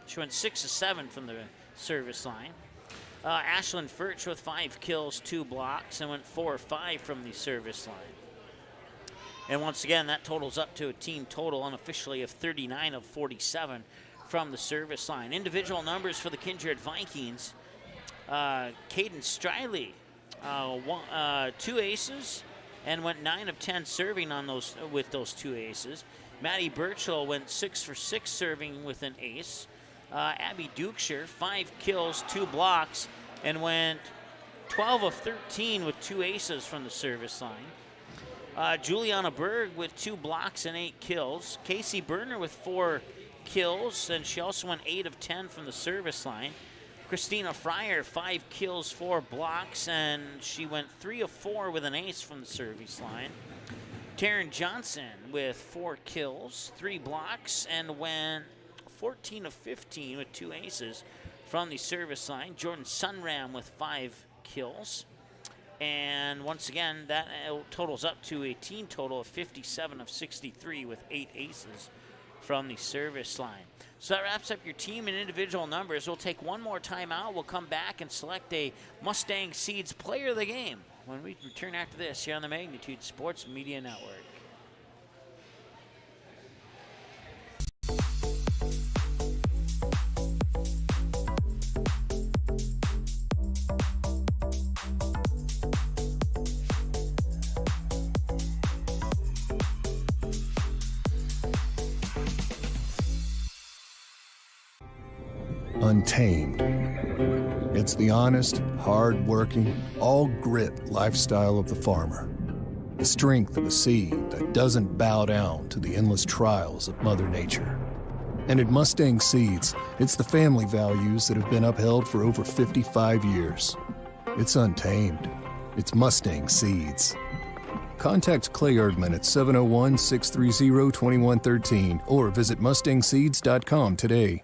she went 6 of 7 from the service line. Ashlyn Furch with 5 kills, 2 blocks, and went 4 of 5 from the service line. And once again, that totals up to a team total unofficially of 39 of 47 from the service line. Individual numbers for the Kindred Vikings. Caden Striley, 2 aces and went 9 of 10 serving on those with those 2 aces. Maddie Birchall went 6 for 6 serving with an ace. Abby Dukeshire, 5 kills, 2 blocks, and went 12 of 13 with 2 aces from the service line. Juliana Berg with 2 blocks and 8 kills. Casey Berner with 4 kills, and she also went 8 of 10 from the service line. Christina Fryer, 5 kills, 4 blocks, and she went 3 of 4 with an ace from the service line. Taryn Johnson with 4 kills, 3 blocks, and went 14 of 15 with 2 aces from the service line. Jordan Sunram with 5 kills. And once again, that totals up to a team total of 57 of 63 with 8 aces from the service line. So that wraps up your team and individual numbers. We'll take one more timeout. We'll come back and select a Mustang Seeds player of the game when we return after this here on the Magnitude Sports Media Network. untamed. It's the honest, hard-working, all-grit lifestyle of the farmer. The strength of a seed that doesn't bow down to the endless trials of Mother Nature. And at Mustang Seeds, it's the family values that have been upheld for over 55 years. It's untamed. It's Mustang Seeds. Contact Clay Erdman at 701-630-2113 or visit mustangseeds.com today.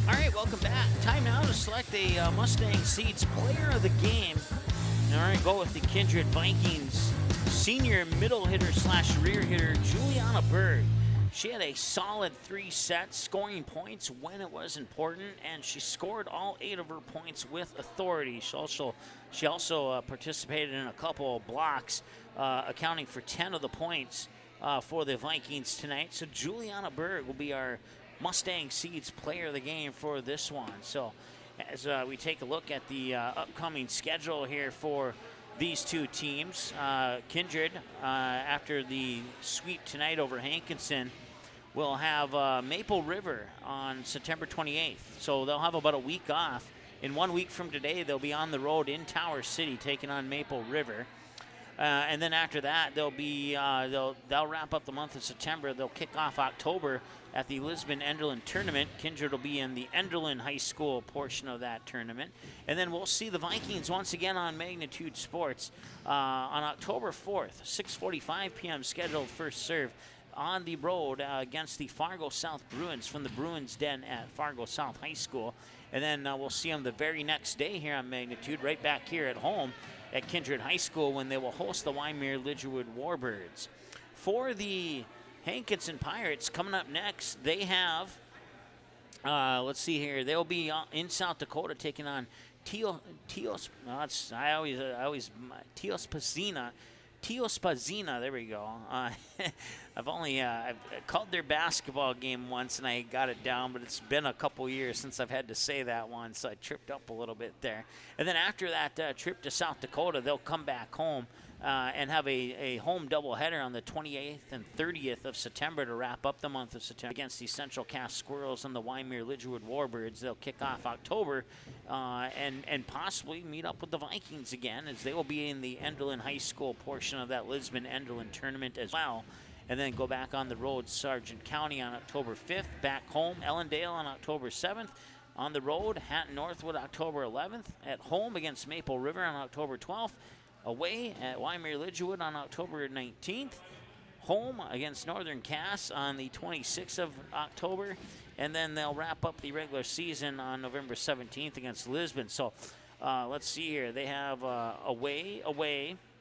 All right, welcome back. Time now to select a Mustang Seeds player of the game. All right, go with the Kindred Vikings senior middle hitter / rear hitter, Juliana Berg. She had a solid 3 sets, scoring points when it was important, and she scored all 8 of her points with authority. She also participated in a couple of blocks, accounting for 10 of the points for the Vikings tonight. So Juliana Berg will be our Mustang Seeds player of the game for this one. So as we take a look at the upcoming schedule here for these two teams, Kindred, after the sweep tonight over Hankinson, will have Maple River on September 28th. So they'll have about a week off. In 1 week from today, they'll be on the road in Tower City taking on Maple River. And then after that, they'll wrap up the month of September. They'll kick off October at the Lisbon-Enderlin tournament. Kindred will be in the Enderlin High School portion of that tournament. And then we'll see the Vikings once again on Magnitude Sports on October 4th, 6:45 p.m. scheduled first serve on the road against the Fargo South Bruins from the Bruins Den at Fargo South High School. And then we'll see them the very next day here on Magnitude, right back here at home at Kindred High School when they will host the Wyoming-Lidgerwood Warbirds. For the Hankinson Pirates, coming up next, they have, let's see here, they'll be in South Dakota taking on Teospazina, there we go. I've called their basketball game once and I got it down, but it's been a couple years since I've had to say that one, so I tripped up a little bit there. And then after that trip to South Dakota, they'll come back home and have a home doubleheader on the 28th and 30th of September to wrap up the month of September against the Central Cass Squirrels and the Wyoming-Lidgerwood Warbirds. They'll kick off October and possibly meet up with the Vikings again, as they will be in the Enderlin High School portion of that Lisbon-Enderlin tournament as well. And then go back on the road, Sargent County on October 5th, back home, Ellendale on October 7th, on the road, Hatton Northwood October 11th, at home against Maple River on October 12th, away at Wyoming-Lidgerwood on October 19th, home against Northern Cass on the 26th of October, and then they'll wrap up the regular season on November 17th against Lisbon. So let's see here. They have away,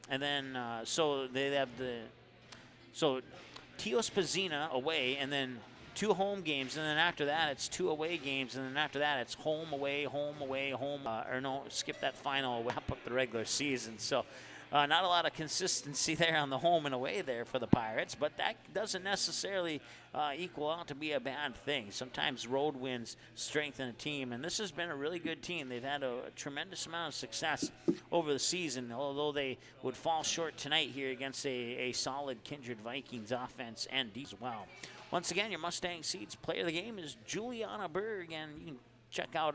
and then so they have Teospazina away, and then 2 home games, and then after that it's 2 away games, and then after that it's home, away, home, skip that final, wrap up the regular season. So not a lot of consistency there on the home and away there for the Pirates, but that doesn't necessarily equal out to be a bad thing. Sometimes road wins strengthen a team, and this has been a really good team. They've had a tremendous amount of success over the season, although they would fall short tonight here against a solid Kindred Vikings offense and D as well. Once again, your Mustang Seeds player of the game is Juliana Berg, and you can check out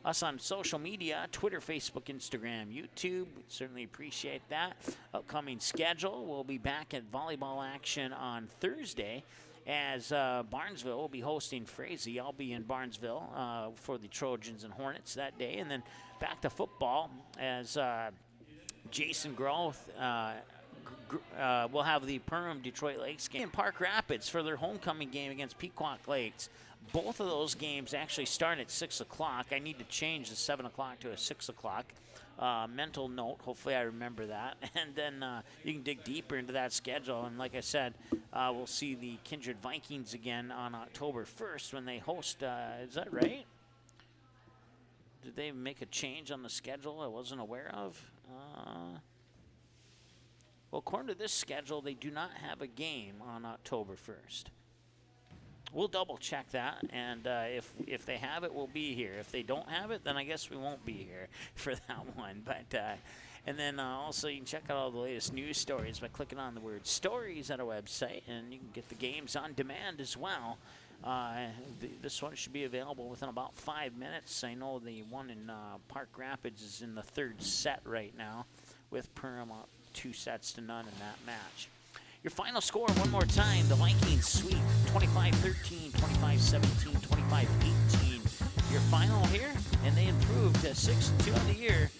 us on social media, Twitter, Facebook, Instagram, YouTube. We'd certainly appreciate that. Upcoming schedule, we'll be back at volleyball action on Thursday as Barnesville will be hosting Frazee. I'll be in Barnesville for the Trojans and Hornets that day. And then back to football as Jason Groth will have the Perham Detroit Lakes game in Park Rapids for their homecoming game against Pequot Lakes. Both of those games actually start at 6 o'clock. I need to change the 7 o'clock to a 6 o'clock. Mental note, hopefully I remember that. And then you can dig deeper into that schedule. And like I said, we'll see the Kindred Vikings again on October 1st when they host, is that right? Did they make a change on the schedule I wasn't aware of? Well, according to this schedule, they do not have a game on October 1st. We'll double check that, and if they have it, we'll be here. If they don't have it, then I guess we won't be here for that one. But And then also you can check out all the latest news stories by clicking on the word stories at our website, and you can get the games on demand as well. This one should be available within about 5 minutes. I know the one in Park Rapids is in the third set right now with Paramount 2-0 in that match. Your final score one more time, the Vikings sweep 25-13, 25-17, 25-18. Your final here, and they improved to 6-2 on the year.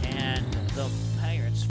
And the